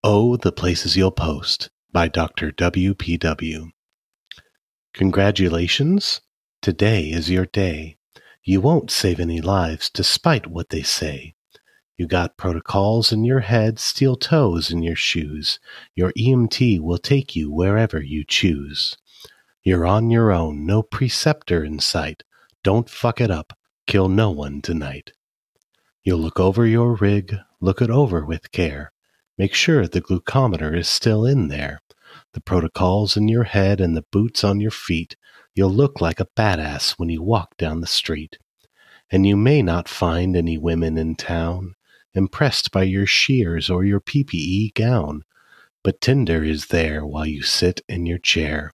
Oh, the Places You'll Post by Dr. WPW. Congratulations. Today is your day. You won't save any lives despite what they say. You got protocols in your head, steel toes in your shoes. Your EMT will take you wherever you choose. You're on your own, no preceptor in sight. Don't fuck it up. Kill no one tonight. You'll look over your rig, look it over with care. Make sure the glucometer is still in there. The protocols in your head and the boots on your feet. You'll look like a badass when you walk down the street. And you may not find any women in town impressed by your shears or your PPE gown, but Tinder is there while you sit in your chair.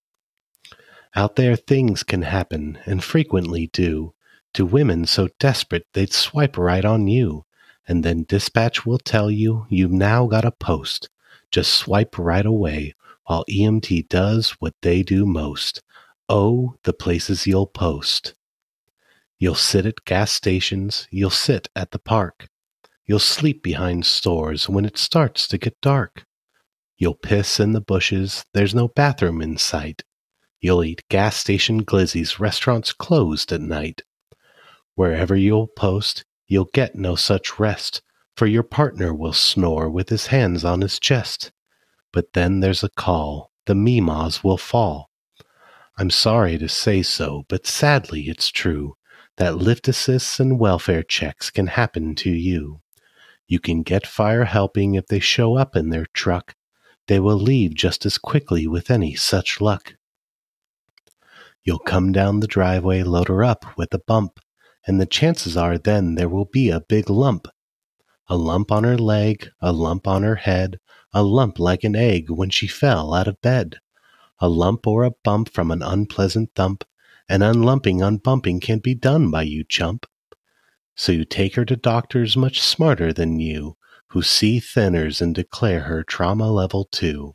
Out there things can happen, and frequently do, to women so desperate they'd swipe right on you. And then dispatch will tell you you've now got a post. Just swipe right away while EMT does what they do most. Oh, the places you'll post. You'll sit at gas stations, you'll sit at the park. You'll sleep behind stores when it starts to get dark. You'll piss in the bushes, there's no bathroom in sight. You'll eat gas station glizzies, restaurants closed at night. Wherever you'll post, you'll get no such rest, for your partner will snore with his hands on his chest. But then there's a call, the meemaws will fall. I'm sorry to say so, but sadly it's true, that lift assists and welfare checks can happen to you. You can get fire helping if they show up in their truck. They will leave just as quickly with any such luck. You'll come down the driveway, load her up with a bump, and the chances are then there will be a big lump. A lump on her leg, a lump on her head, a lump like an egg when she fell out of bed. A lump or a bump from an unpleasant thump, and unlumping, unbumping can't be done by you, chump. So you take her to doctors much smarter than you, who see thinners and declare her trauma level 2.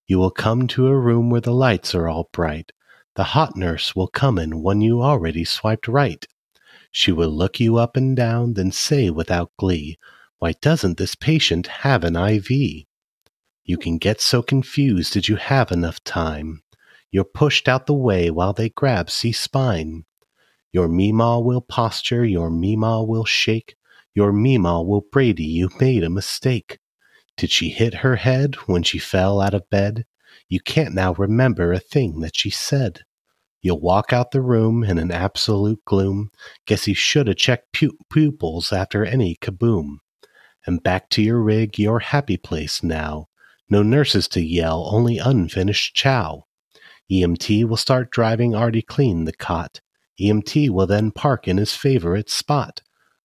You will come to a room where the lights are all bright. The hot nurse will come in when you already swiped right. She will look you up and down, then say without glee, "Why doesn't this patient have an IV?" You can get so confused, did you have enough time? You're pushed out the way while they grab C-spine. Your meemaw will posture, your meemaw will shake, your meemaw will Brady you made a mistake. Did she hit her head when she fell out of bed? You can't now remember a thing that she said. You'll walk out the room in an absolute gloom. Guess you should have checked pupils after any kaboom. And back to your rig, your happy place now. No nurses to yell, only unfinished chow. EMT will start driving already clean the cot. EMT will then park in his favorite spot.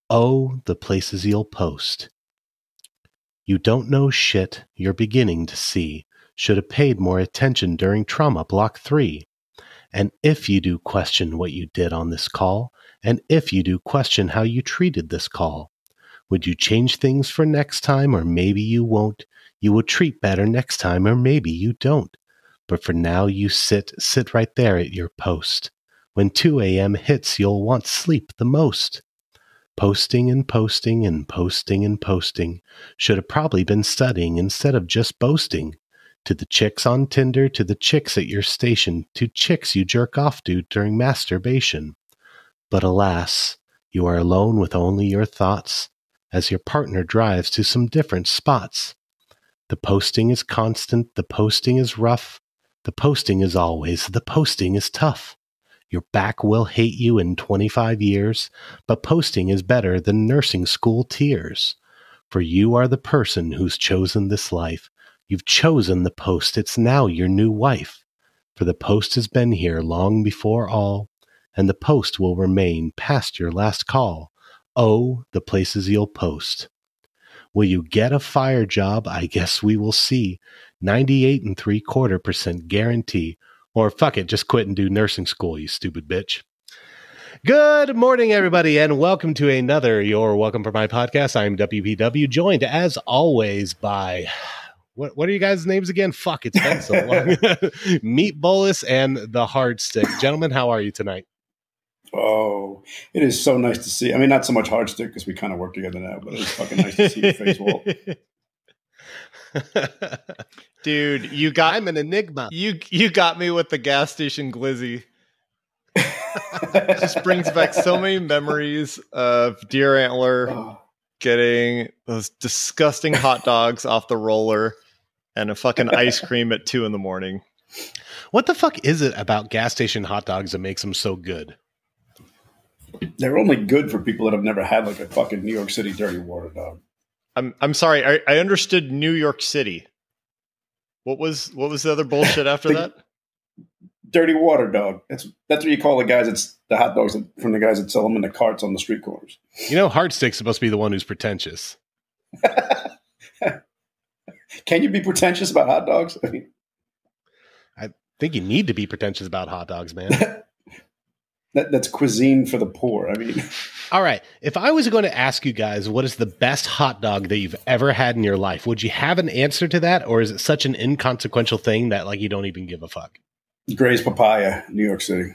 Oh, the places you'll post. You don't know shit, you're beginning to see. Should have paid more attention during trauma block 3. And if you do question what you did on this call, and if you do question how you treated this call, would you change things for next time, or maybe you won't? You will treat better next time, or maybe you don't. But for now you sit right there at your post. When 2 a.m. hits, you'll want sleep the most. Posting and posting and posting and posting. Should have probably been studying instead of just boasting. To the chicks on Tinder, to the chicks at your station, to chicks you jerk off to during masturbation. But alas, you are alone with only your thoughts, as your partner drives to some different spots. The posting is constant, the posting is rough, the posting is always, the posting is tough. Your back will hate you in 25 years, but posting is better than nursing school tears. For you are the person who's chosen this life. You've chosen the post, it's now your new wife. For the post has been here long before all, and the post will remain past your last call. Oh, the places you'll post. Will you get a fire job? I guess we will see. 98.75% guarantee. Or fuck it, just quit and do nursing school, you stupid bitch. Good morning, everybody, and welcome to another Your Welcome for My podcast. I'm WPW, joined as always by... What are you guys' names again? Fuck, it's been so long. Meat Bolus and the Hard Stick. Gentlemen, how are you tonight? Oh, it is so nice to see. I mean, not so much Hard Stick because we kind of work together now, but it's fucking nice to see your face, Walt. Dude, I'm an enigma. You got me with the gas station glizzy. It just brings back so many memories of Deer Antler getting those disgusting hot dogs off the roller and a fucking ice cream at 2 a.m. What the fuck is it about gas station hot dogs that makes them so good? They're only good for people that have never had like a fucking New York City dirty water dog. I'm sorry. I understood New York City. What was the other bullshit after that? Dirty water dog. That's what you call the guys. It's the hot dogs from the guys that sell them in the carts on the street corners. You know, Hardstick's supposed to be the one who's pretentious. Can you be pretentious about hot dogs? I mean, I think you need to be pretentious about hot dogs, man. That's cuisine for the poor. I mean, all right. If I was going to ask you guys what is the best hot dog that you've ever had in your life, would you have an answer to that, or is it such an inconsequential thing that like you don't even give a fuck? Gray's Papaya, New York City.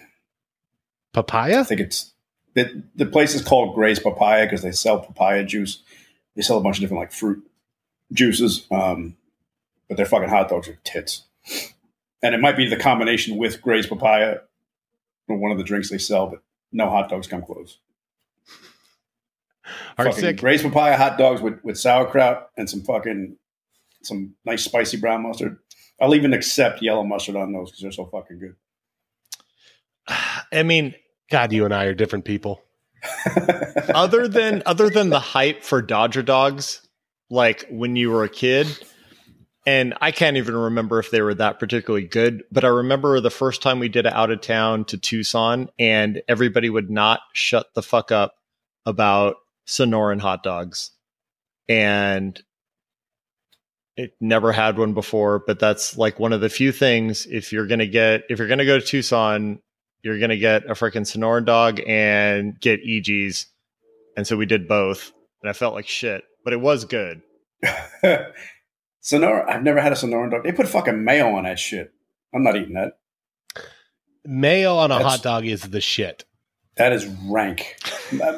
Papaya? I think it's the place is called Gray's Papaya because they sell papaya juice. They sell a bunch of different like fruit juices, but their fucking hot dogs are tits. And it might be the combination with Gray's Papaya or one of the drinks they sell, but no hot dogs come close. Fucking Gray's Papaya hot dogs with sauerkraut and some nice spicy brown mustard. I'll even accept yellow mustard on those because they're so fucking good. I mean, God, you and I are different people. other than the hype for Dodger dogs, like when you were a kid, and I can't even remember if they were that particularly good, but I remember the first time we did it out of town to Tucson, and everybody would not shut the fuck up about Sonoran hot dogs. And it never had one before, but that's like one of the few things. If you're gonna go to Tucson, you're gonna get a freaking Sonoran dog and get EGs. And so we did both, and I felt like shit, but it was good. Sonora, I've never had a Sonoran dog. They put fucking mayo on that shit. I'm not eating that. Mayo on a hot dog is the shit. That is rank.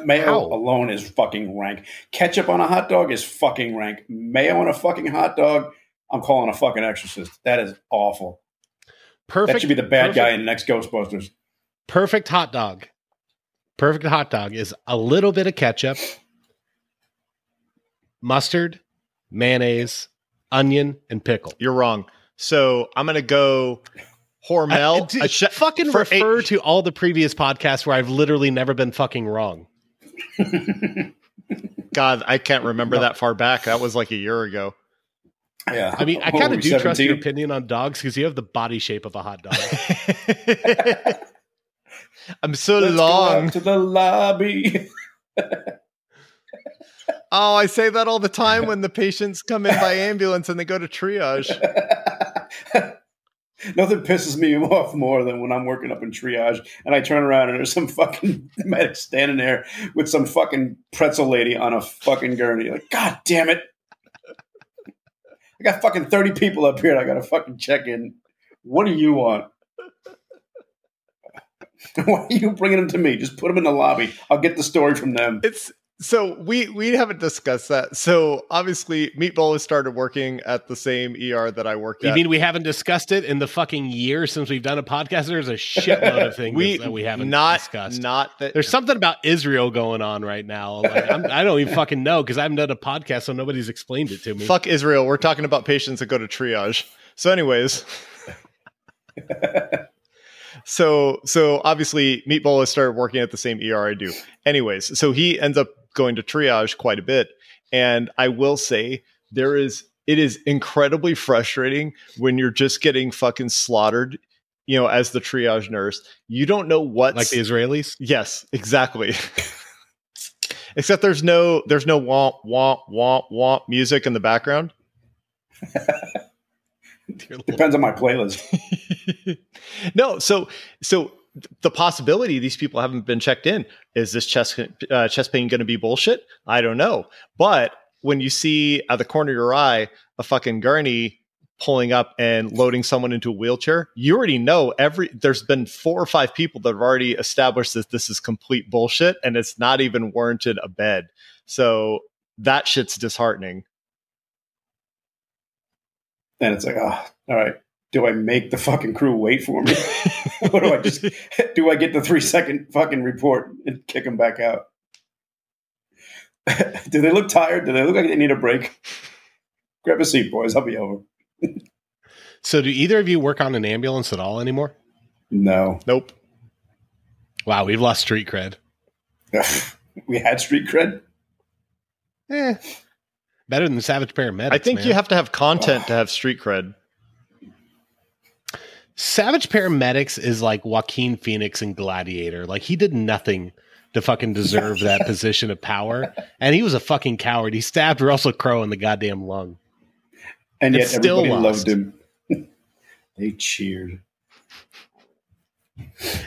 Mayo alone is fucking rank. Ketchup on a hot dog is fucking rank. Mayo on a fucking hot dog, I'm calling a fucking exorcist. That is awful. Perfect. That should be the bad guy in the next Ghostbusters. Perfect hot dog. Perfect hot dog is a little bit of ketchup, mustard, mayonnaise, onion, and pickle. You're wrong. So I'm going to go Hormel. Fucking refer to all the previous podcasts where I've literally never been fucking wrong. God, I can't remember that far back. That was like a year ago. Yeah. I mean, I kind of do 17? Trust your opinion on dogs because you have the body shape of a hot dog. I'm so Let's long. Go out to the lobby. Oh, I say that all the time when the patients come in by ambulance and they go to triage. Nothing pisses me off more than when I'm working up in triage and I turn around and there's some fucking medic standing there with some fucking pretzel lady on a fucking gurney. Like, God damn it. I got fucking 30 people up here and I got to fucking check in. What do you want? Why are you bringing them to me? Just put them in the lobby. I'll get the story from them. So we haven't discussed that. So obviously Meatball has started working at the same ER that I worked at. You mean we haven't discussed it in the fucking year since we've done a podcast? There's a shitload of things that we haven't discussed. There's something about Israel going on right now. Like, I don't even fucking know because I haven't done a podcast, so nobody's explained it to me. Fuck Israel. We're talking about patients that go to triage. So anyways. So obviously Meatball has started working at the same ER I do. Anyways, so he ends up going to triage quite a bit. And I will say it is incredibly frustrating when you're just getting fucking slaughtered, as the triage nurse. You don't know what's like the Israelis? Yes, exactly. Except there's no womp, womp, womp, womp music in the background. Depends on my playlist. No, so the possibility these people haven't been checked in. Is this chest pain going to be bullshit? I don't know. But when you see at the corner of your eye a fucking gurney pulling up and loading someone into a wheelchair, you already know there's been 4 or 5 people that have already established that this is complete bullshit and it's not even warranted a bed. So that shit's disheartening. And it's like, oh, all right. Do I make the fucking crew wait for me? Or do I get the 3-second fucking report and kick them back out? Do they look tired? Do they look like they need a break? Grab a seat, boys. I'll be over. So do either of you work on an ambulance at all anymore? No. Nope. Wow, we've lost street cred. We had street cred? Better than the Savage Paramedics. I think man. you have to have content to have street cred. Savage Paramedics is like Joaquin Phoenix in Gladiator. Like, he did nothing to fucking deserve that position of power. And he was a fucking coward. He stabbed Russell Crowe in the goddamn lung. And yet still everybody lost. loved him. They cheered.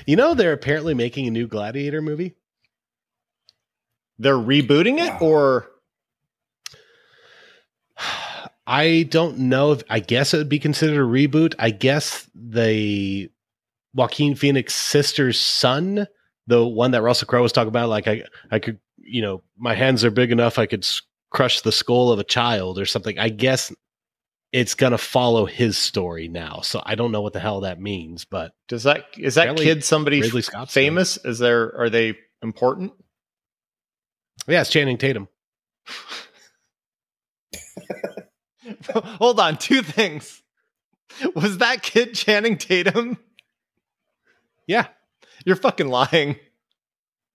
You know, they're apparently making a new Gladiator movie. They're rebooting it, or I don't know if, I guess it would be considered a reboot. I guess the Joaquin Phoenix sister's son, the one that Russell Crowe was talking about, like I could, you know, my hands are big enough, I could crush the skull of a child or something. I guess it's going to follow his story now. So I don't know what the hell that means, but is that Apparently kid somebody Ridley Scott's famous? Are they important? yeah, it's Channing Tatum. Hold on, two things. Was that kid Channing Tatum? Yeah. You're fucking lying.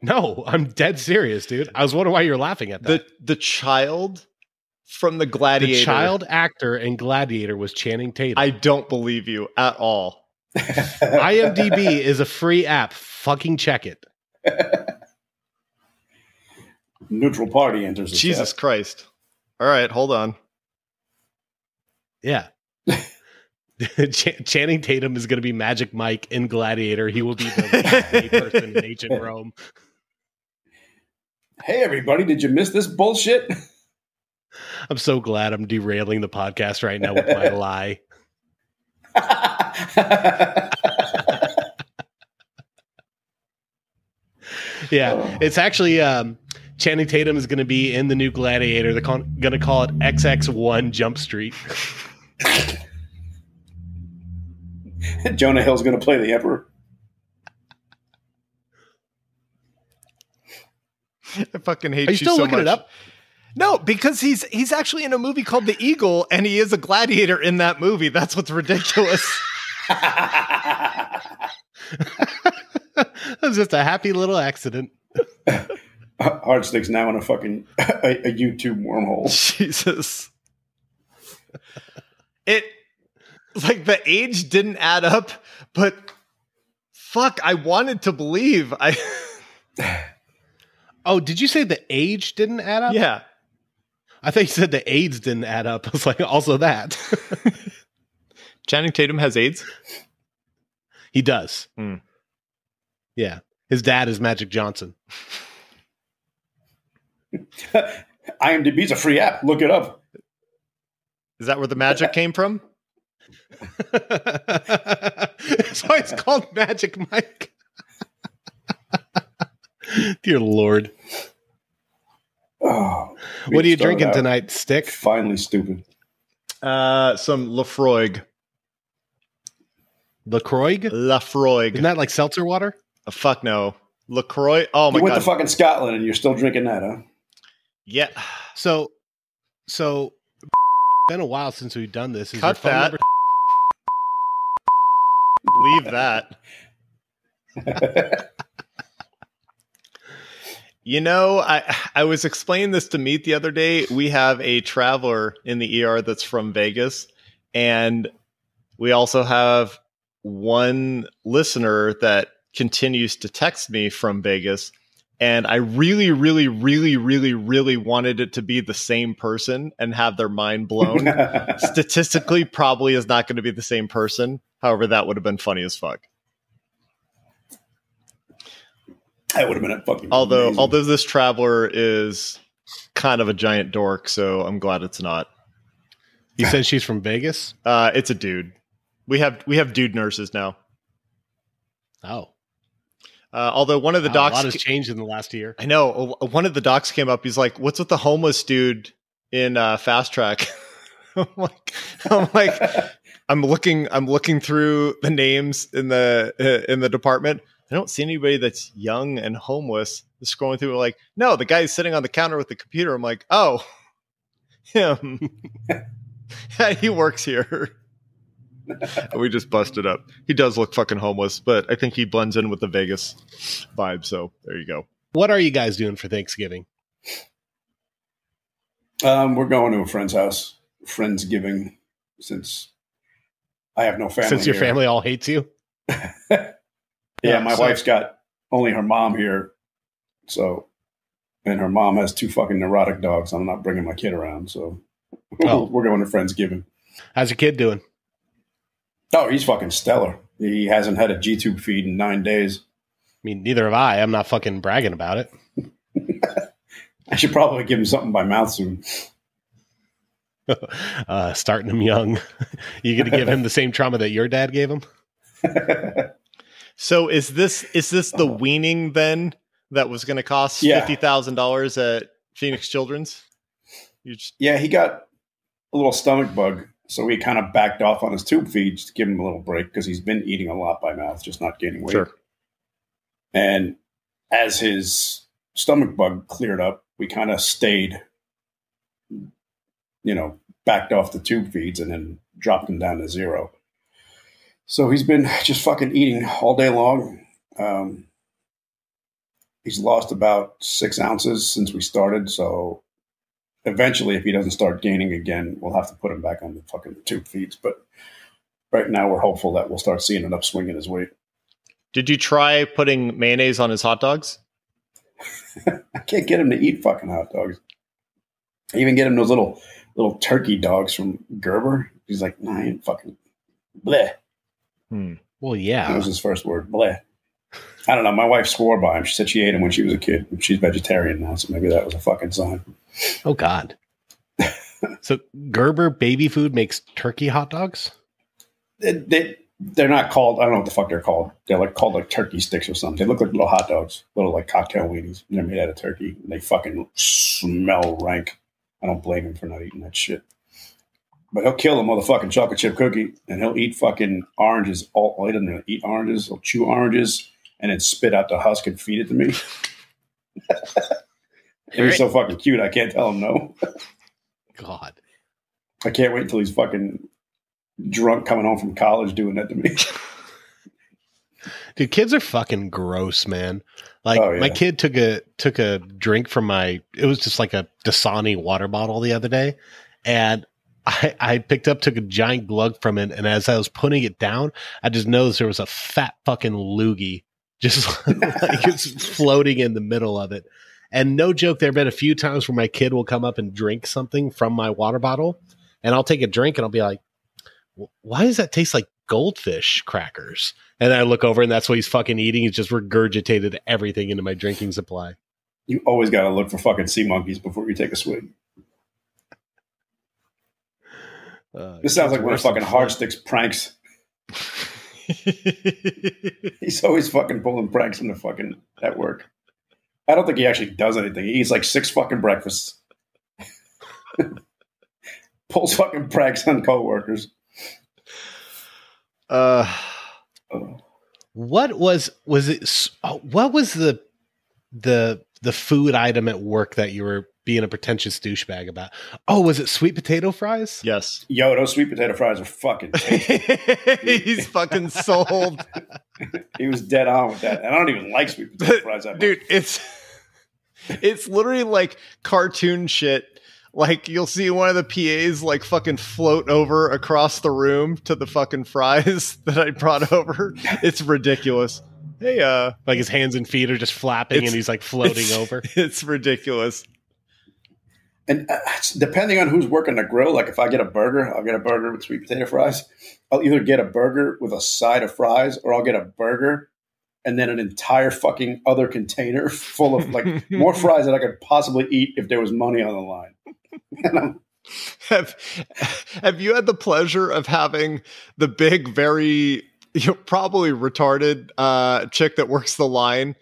No, I'm dead serious, dude. I was wondering why you're laughing at that. The child from the Gladiator. The child actor in Gladiator was Channing Tatum. I don't believe you at all. IMDb is a free app. Fucking check it. Neutral party enters the Jesus chat. Christ. All right, hold on. Yeah. Channing Tatum is going to be Magic Mike in Gladiator. He will be the person in ancient Rome. Hey, everybody, did you miss this bullshit? I'm so glad I'm derailing the podcast right now with my lie. Yeah, it's actually Channing Tatum is going to be in the new Gladiator. They're going to call it XX1 Jump Street. Jonah Hill's going to play the Emperor. I fucking hate Are you you still so looking much. it up? No, because he's actually in a movie called The Eagle, and he is a gladiator in that movie. That's what's ridiculous. It was just a happy little accident. Hardstick's now in a fucking a YouTube wormhole. Jesus. It, like, the age didn't add up, but fuck, I wanted to believe. Oh, did you say the age didn't add up? Yeah. I thought you said the AIDS didn't add up. I was like, also that. Channing Tatum has AIDS? He does. Hmm. Yeah. His dad is Magic Johnson. IMDb's a free app. Look it up. Is that where the magic came from? That's why it's called Magic Mike. Dear Lord. Oh, What are you drinking tonight, Stick? Finally stupid. Some Lafroig. LaCroix? Lafroig. Isn't that like seltzer water? Fuck no. LaCroix? Oh my You went God. to fucking Scotland and you're still drinking that, huh? Yeah. So been a while since we've done this. Is Cut your phone that. number- Leave that. You know, I was explaining this to Meet the other day. We have a traveler in the ER that's from Vegas, and we also have one listener that continues to text me from Vegas. And I really, really, really, really, really wanted it to be the same person and have their mind blown. Statistically, probably is not going to be the same person. However, that would have been funny as fuck. That would have been a fucking Although amazing. this traveler is kind of a giant dork, so I'm glad it's not. You said she's from Vegas? It's a dude. We have dude nurses now. Oh. Although one of the A docs, lot has changed in the last year. I know one of the docs came up. He's like, "What's with the homeless dude in Fast Track?" I'm like, I'm looking through the names in the department. I don't see anybody that's young and homeless. Just scrolling through, like, no, the guy's sitting on the counter with the computer. I'm like, oh, him. Yeah, he works here. We just busted up. He does look fucking homeless, but I think he blends in with the Vegas vibe. So there you go. What are you guys doing for Thanksgiving? We're going to a friend's house, Friendsgiving, since I have no family. Since your here. family all hates you? Yeah, my wife's got only her mom here. So, and her mom has 2 fucking neurotic dogs. I'm not bringing my kid around. So we're going to Friendsgiving. How's your kid doing? Oh, he's fucking stellar. He hasn't had a G-tube feed in 9 days. I mean, neither have I. I'm not fucking bragging about it. I should probably give him something by mouth soon. Starting him young. You going to give him the same trauma that your dad gave him? So is this the weaning then that was going to cost $50,000 at Phoenix Children's? Yeah, he got a little stomach bug. So we kind of backed off on his tube feeds to give him a little break because he's been eating a lot by mouth, just not gaining weight. Sure. And as his stomach bug cleared up, we kind of stayed, backed off the tube feeds and then dropped him down to 0. So he's been just fucking eating all day long. He's lost about 6 ounces since we started. So eventually, if he doesn't start gaining again, we'll have to put him back on the fucking tube feeds. But right now, we're hopeful that we'll start seeing an upswing in his weight. Did you try putting mayonnaise on his hot dogs? I can't get him to eat fucking hot dogs. I even get him those little turkey dogs from Gerber. He's like, nah, I ain't fucking bleh. Well, yeah. That was his first word, bleh. I don't know. My wife swore by him. She said she ate him when she was a kid. She's vegetarian now, so maybe that was a fucking sign. Oh, God. So Gerber baby food makes turkey hot dogs? They're not called, I don't know what the fuck they're called. They're called turkey sticks or something. They look like little hot dogs, little cocktail weenies. They're made out of turkey. And they fucking smell rank. I don't blame him for not eating that shit. But he'll kill a motherfucking chocolate chip cookie and he'll eat fucking oranges. He doesn't eat oranges. He'll chew oranges and then spit out the husk and feed it to me. And he's so fucking cute, I can't tell him no. God. I can't wait until he's fucking drunk coming home from college doing that to me. Dude, kids are fucking gross, man. My kid took a drink from it was just like a Dasani water bottle the other day. And I took a giant glug from it. And as I was putting it down, I just noticed there was a fat fucking loogie just it's floating in the middle of it. And no joke, there have been a few times where my kid will come up and drink something from my water bottle. And I'll take a drink and I'll be like, why does that taste like goldfish crackers? And I look over and that's what he's fucking eating. He's just regurgitated everything into my drinking supply. You always got to look for fucking sea monkeys before you take a swig. This sounds like one of fucking Hardsticks pranks. He's always fucking pulling pranks in the fucking at work. I don't think he actually does anything. He eats 6 fucking breakfasts. Pulls fucking pranks on coworkers. What was the food item at work that you were being a pretentious douchebag about? Oh, was it sweet potato fries? Yes. Yo, those sweet potato fries are fucking tasty. He's fucking sold. He was dead on with that. And I don't even like sweet potato fries that much. Dude, it's literally like cartoon shit. Like you'll see one of the PAs fucking float over across the room to the fucking fries that I brought over. It's ridiculous. Hey, his hands and feet are just flapping and he's floating over. It's ridiculous. And depending on who's working the grill, if I get a burger, I'll get a burger with sweet potato fries. I'll either get a burger with a side of fries or I'll get a burger and then an entire fucking other container full of more fries that I could possibly eat if there was money on the line. Have you had the pleasure of having the big, very probably retarded chick that works the line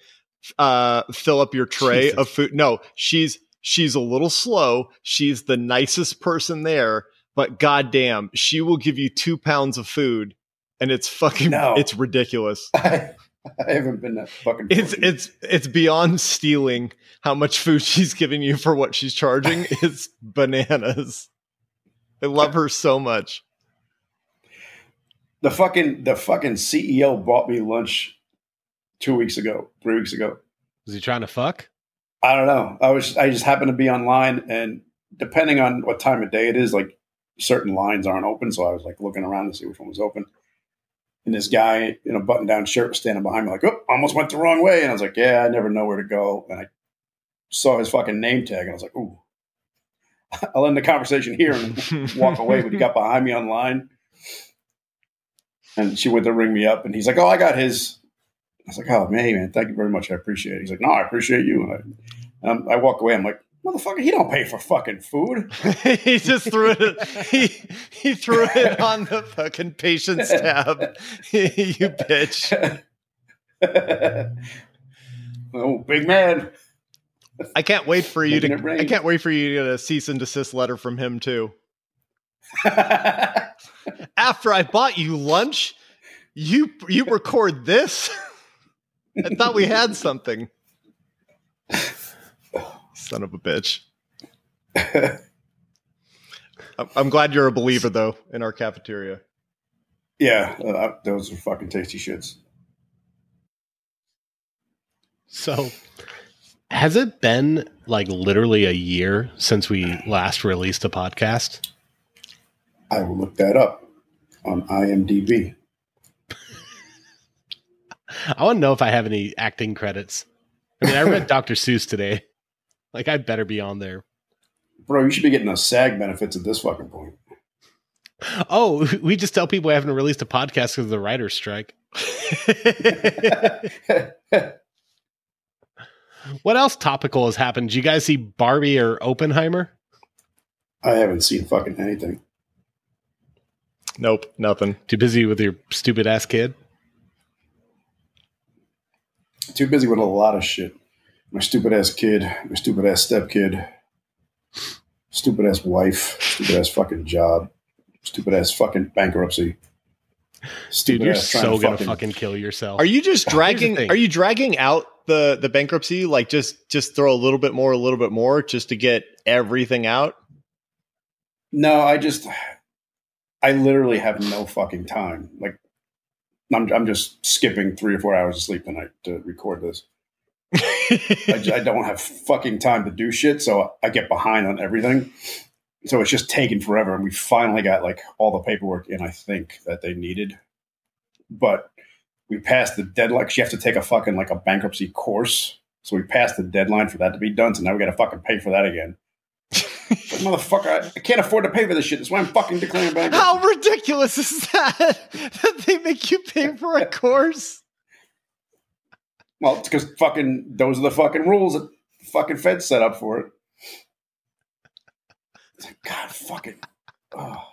fill up your tray of food? No, she's a little slow. She's the nicest person there, but goddamn, she will give you 2 pounds of food, and it's fucking, it's ridiculous. I haven't been that fucking. It's beyond stealing how much food she's giving you for what she's charging. It's bananas. I love her so much. The fucking CEO bought me lunch 3 weeks ago. Was he trying to fuck? I don't know. I just happened to be online, and depending on what time of day it is, like certain lines aren't open. So I was like looking around to see which one was open. And this guy in a button-down shirt was standing behind me like, oh, almost went the wrong way. And I was like, yeah, I never know where to go. And I saw his fucking name tag, and I was like, ooh, I'll end the conversation here and walk away. But he got behind me online, and she went to ring me up, and he's like, oh, I got his. I was like, oh, man, thank you very much. I appreciate it. He's like, no, I appreciate you. And I walk away. I'm like, motherfucker, he don't pay for fucking food. He just threw it. He threw it on the fucking patience tab. You bitch. Oh, big man. I can't wait for you to. I can't wait for you to get a cease and desist letter from him too. After I bought you lunch, you record this. I thought we had something. Son of a bitch. I'm glad you're a believer, though, in our cafeteria. Yeah, those are fucking tasty shits. So, has it been like literally a year since we last released a podcast? I will look that up on IMDb. I want to know if I have any acting credits. I mean, I read Dr. Seuss today. Like, I better be on there. Bro, you should be getting those SAG benefits at this fucking point. Oh, we just tell people we haven't released a podcast because of the writer's strike. What else topical has happened? Did you guys see Barbie or Oppenheimer? I haven't seen fucking anything. Nope, nothing. Too busy with your stupid ass kid? Too busy with a lot of shit. My stupid ass kid, my stupid ass stepkid, stupid ass wife, stupid ass fucking job, stupid ass fucking bankruptcy. Dude, you're so gonna fucking kill yourself. Are you just dragging? Are you dragging out the bankruptcy? Like just throw a little bit more, just to get everything out? No, I literally have no fucking time. Like, I'm just skipping 3 or 4 hours of sleep tonight to record this. I don't have fucking time to do shit, so I get behind on everything. So it's just taking forever, and we finally got like all the paperwork in, I think, that they needed. But we passed the deadline because you have to take a fucking like a bankruptcy course. So we passed the deadline for that to be done. So now we got to fucking pay for that again. Motherfucker, I can't afford to pay for this shit. That's why I'm fucking declaring bankruptcy. How ridiculous is that? That they make you pay for a course? Well, it's because fucking those are the fucking rules that the fucking Fed set up for it. It's like, God, fucking. Oh.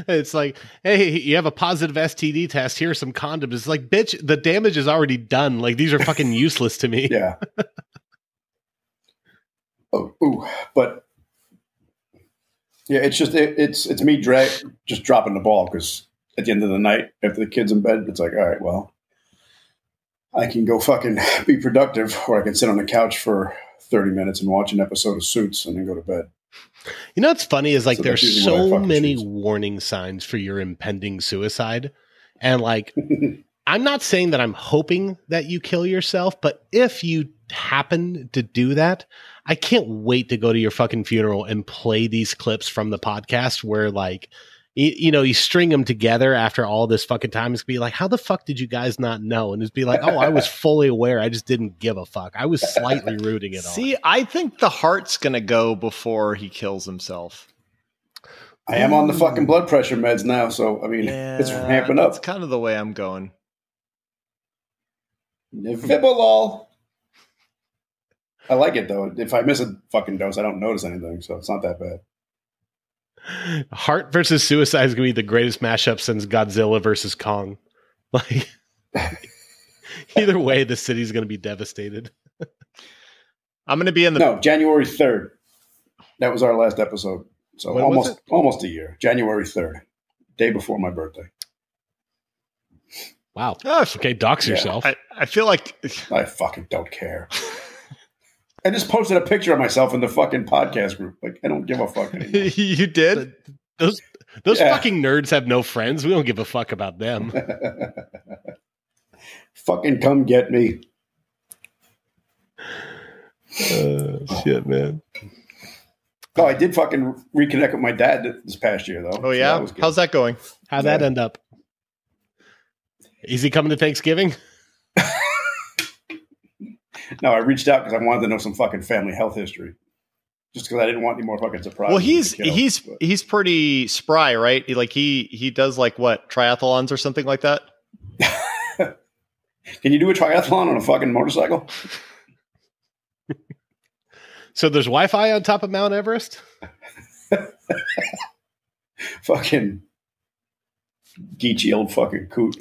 It's like, hey, you have a positive STD test. Here are some condoms. It's like, bitch, the damage is already done. Like, these are fucking useless to me. Yeah. But yeah, it's just it's me just dropping the ball because at the end of the night, after the kid's in bed, it's like, all right, well, I can go fucking be productive, or I can sit on the couch for 30 minutes and watch an episode of Suits and then go to bed. You know what's funny is like there's so many choose. warning signs for your impending suicide. And like, I'm not saying that I'm hoping that you kill yourself, but if you happen to do that, I can't wait to go to your fucking funeral and play these clips from the podcast where like, you string them together after all this fucking time. It's gonna be like, how the fuck did you guys not know? And it's be like, oh, I was fully aware. I just didn't give a fuck. I was slightly rooting it on. See, I think the heart's going to go before he kills himself. I am on the fucking blood pressure meds now. So, I mean, it's ramping up. That's kind of the way I'm going. Nivibolol. I like it, though. If I miss a fucking dose, I don't notice anything. So it's not that bad. Heart versus suicide is going to be the greatest mashup since Godzilla versus Kong. Like, either way, the city's going to be devastated. I'm going to be in the... No, January 3rd. That was our last episode. So When was almost a year. January 3rd, day before my birthday. Wow. Oh, Okay, dox yourself. I feel like I fucking don't care. I just posted a picture of myself in the fucking podcast group. Like, I don't give a fuck anymore. you did. Those fucking nerds have no friends. We don't give a fuck about them. Fucking come get me. Shit, man. Oh, I did fucking reconnect with my dad this past year, though. Oh, yeah? that How's that going? How'd that end up? Is he coming to Thanksgiving? No, I reached out because I wanted to know some fucking family health history. Just because I didn't want any more fucking surprises. Well, he's pretty spry, right? He does like what, triathlons or something like that? Can you do a triathlon on a fucking motorcycle? So there's Wi-Fi on top of Mount Everest? Fucking geeky old fucking coot.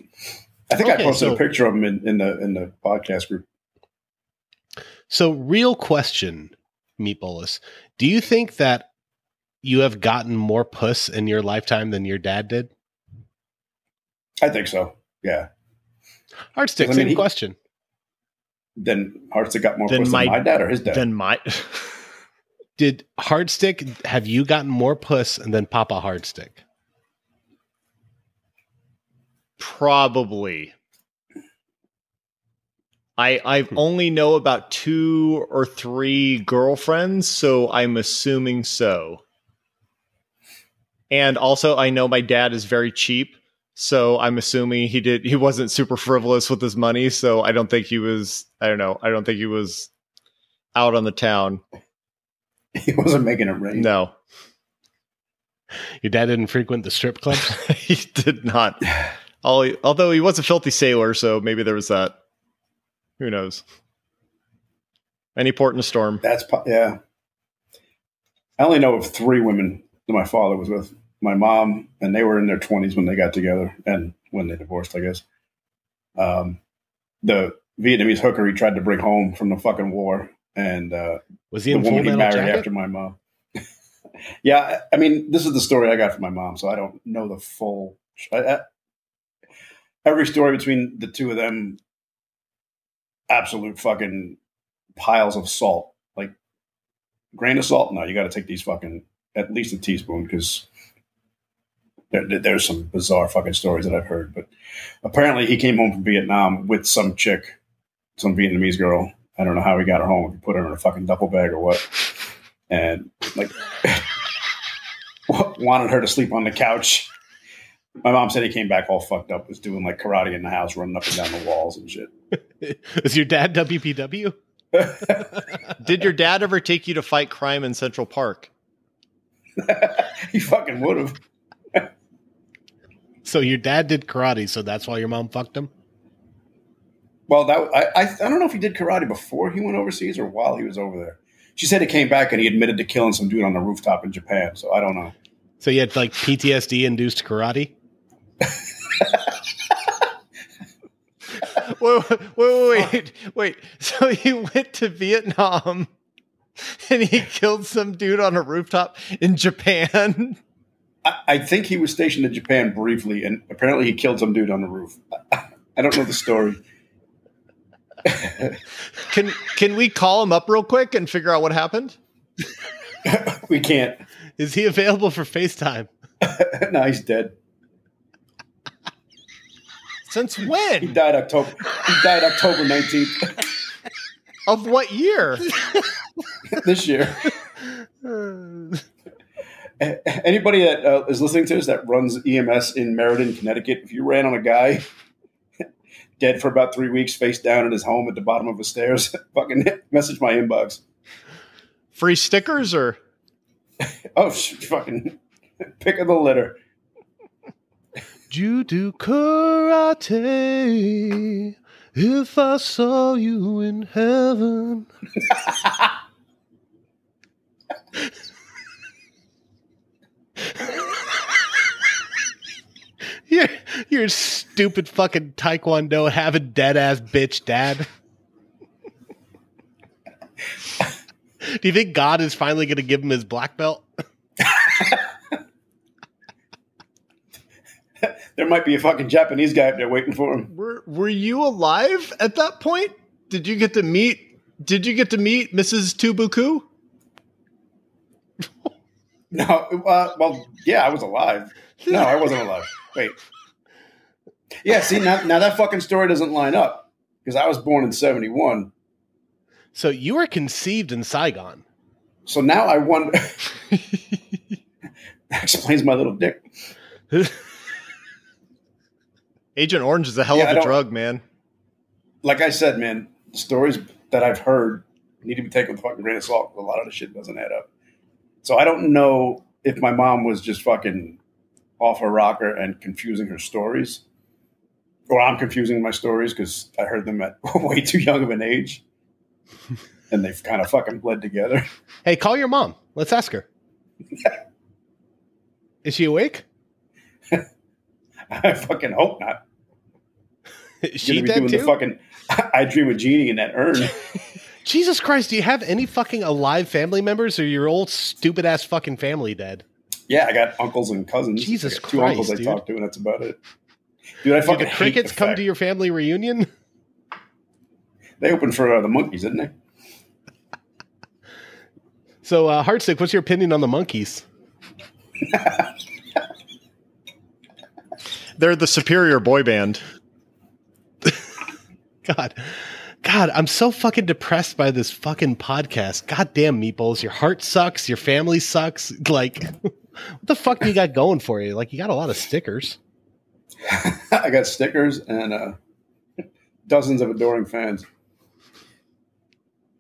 I think I posted a picture of him in the podcast group. So, real question, Meatbolus. Do you think that you have gotten more puss in your lifetime than your dad did? I think so. Yeah. Heartstick, same question. Then Heartstick got more puss than my dad or his dad? Did Heartstick, have you gotten more puss than Papa Heartstick? Probably. I only know about 2 or 3 girlfriends, so I'm assuming so. And also, I know my dad is very cheap, so I'm assuming he wasn't super frivolous with his money, so I don't think he was, I don't think he was out on the town. He wasn't making it rain. No. Your dad didn't frequent the strip club? He did not. Although he was a filthy sailor, so maybe there was that. Who knows? Any port in a storm. Yeah. I only know of 3 women that my father was with. My mom, and they were in their 20s when they got together and when they divorced, I guess. The Vietnamese hooker he tried to bring home from the fucking war. And was he in the woman he married after my mom. Yeah, I mean, this is the story I got from my mom, so I don't know the full. Every story between the two of them, absolute fucking piles of salt. Like, grain of salt? No, you got to take these fucking, at least a teaspoon, because there's some bizarre fucking stories that I've heard. But apparently he came home from Vietnam with some chick, some Vietnamese girl. I don't know how he got her home. If he put her in a fucking duffel bag or what. And, like, wanted her to sleep on the couch. My mom said he came back all fucked up, was doing like karate in the house, running up and down the walls and shit. Is your dad WPW? Did your dad ever take you to fight crime in Central Park? He fucking would have. So your dad did karate, so that's why your mom fucked him? Well, I don't know if he did karate before he went overseas or while he was over there. She said he came back and he admitted to killing some dude on the rooftop in Japan, so I don't know. So he had like PTSD-induced karate? Wait. So he went to Vietnam and he killed some dude on a rooftop in Japan? I think he was stationed in Japan briefly, and apparently he killed some dude on the roof. I don't know the story. Can we call him up real quick and figure out what happened? We can't. Is he available for FaceTime? No, he's dead. Since when? He died October 19th. Of what year? This year. Anybody that is listening to this that runs EMS in Meriden, Connecticut, if you ran on a guy dead for about 3 weeks, face down in his home at the bottom of the stairs, fucking message my inbox. Free stickers or? Oh, fucking pick of the litter. You do karate if I saw you in heaven. You're stupid fucking taekwondo having dead ass bitch dad. Do you think God is finally going to give him his black belt? there might be a fucking Japanese guy up there waiting for him. Were you alive at that point? Did you get to meet Mrs. Tubuku? No, well, yeah, I was alive. No, I wasn't alive. Wait. Yeah, see, now that fucking story doesn't line up because I was born in 1971. So you were conceived in Saigon. So now I wonder. That explains my little dick. Agent Orange is a hell of a drug, man. Like I said, man, the stories that I've heard need to be taken with a fucking grain of salt. A lot of the shit doesn't add up. So I don't know if my mom was just fucking off her rocker and confusing her stories, or I'm confusing my stories because I heard them at way too young of an age, and they've kind of fucking bled together. Hey, call your mom. Let's ask her. Is she awake? I fucking hope not. Is she dead too? The fucking I Dream of Jeannie in that urn. Jesus Christ, do you have any fucking alive family members, or your old stupid ass fucking family dead? Yeah, I got uncles and cousins. Jesus Christ, two uncles I talk to, and that's about it. Dude, I fucking Did the Crickets come to your family reunion? They opened for the Monkeys, didn't they? So, Heartstick, what's your opinion on the Monkeys? They're the superior boy band. God, I'm so fucking depressed by this fucking podcast. Goddamn, Meatballs, your heart sucks, your family sucks. Like, what the fuck do you got going for you? Like, you got a lot of stickers. I got stickers and dozens of adoring fans.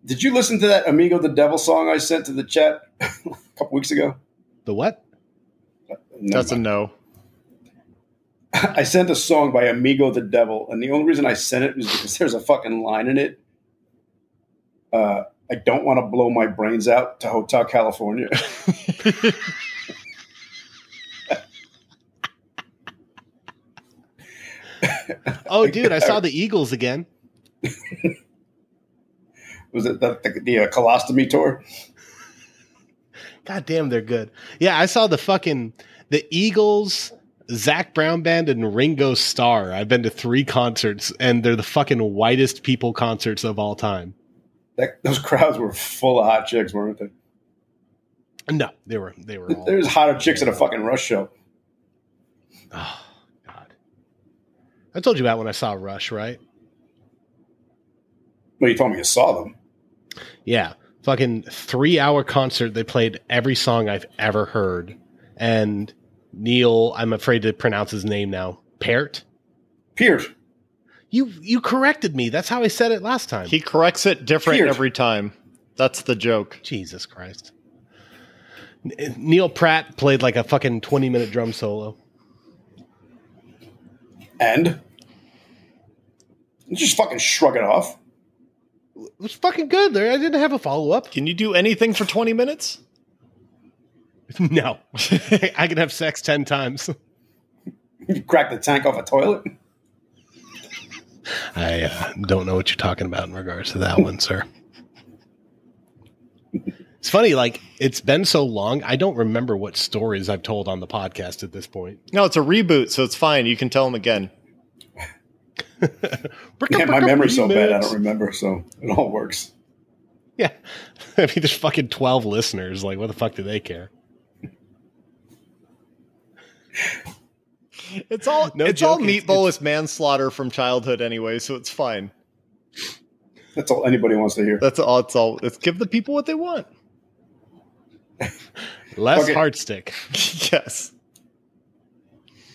Did you listen to that Amigo the Devil song I sent to the chat a couple weeks ago? The what? That's a no. I sent a song by Amigo the Devil, and the only reason I sent it was because there's a fucking line in it. I don't want to blow my brains out to Hotel California. Oh, dude, I saw the Eagles again. Was it the colostomy tour? God damn, they're good. Yeah, I saw the Eagles, Zach Brown Band, and Ringo Starr. I've been to 3 concerts, and they're the fucking whitest people concerts of all time. Those crowds were full of hot chicks, weren't they? No, they were all... There's hotter chicks at a fucking Rush show. Oh, God. I told you about when I saw Rush, right? Well, you told me you saw them. Yeah. Fucking 3-hour concert. They played every song I've ever heard. And Neil, I'm afraid to pronounce his name now. Peart? You corrected me. That's how I said it last time. He corrects it different every time. That's the joke. Jesus Christ. Neil Pratt played like a fucking 20-minute drum solo. And? You just fucking shrug it off. It was fucking good. I didn't have a follow-up. Can you do anything for 20 minutes? No. I can have sex 10 times. You crack the tank off a toilet? I don't know what you're talking about in regards to that one, sir. It's funny, like, it's been so long, I don't remember what stories I've told on the podcast at this point. No, it's a reboot, so it's fine. You can tell them again. Yeah, my memory's so bad I don't remember, so it all works. Yeah. I mean, there's fucking 12 listeners. Like, what the fuck do they care? It's all meatballless manslaughter from childhood anyway, so it's fine. That's all anybody wants to hear. That's all. Let's give the people what they want. Less Heartstick. Yes.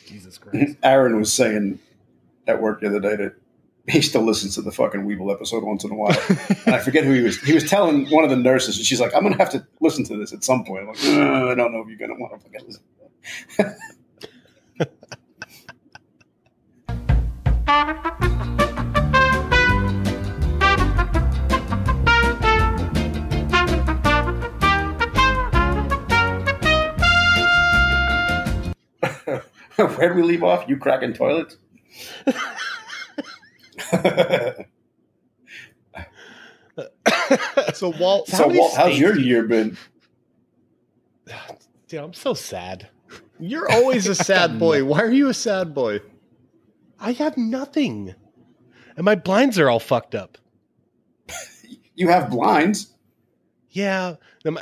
Jesus Christ. Aaron was saying at work the other day that he still listens to the fucking Weeble episode once in a while. And I forget who he was. He was telling one of the nurses, and she's like, I'm going to have to listen to this at some point. I'm like, I don't know if you're going to want to fucking listen to that. Where did we leave off? You cracking toilets? So Walt, how's your year been? Dude, I'm so sad. You're always a sad boy. Why are you a sad boy? I have nothing. And my blinds are all fucked up. You have blinds. Yeah.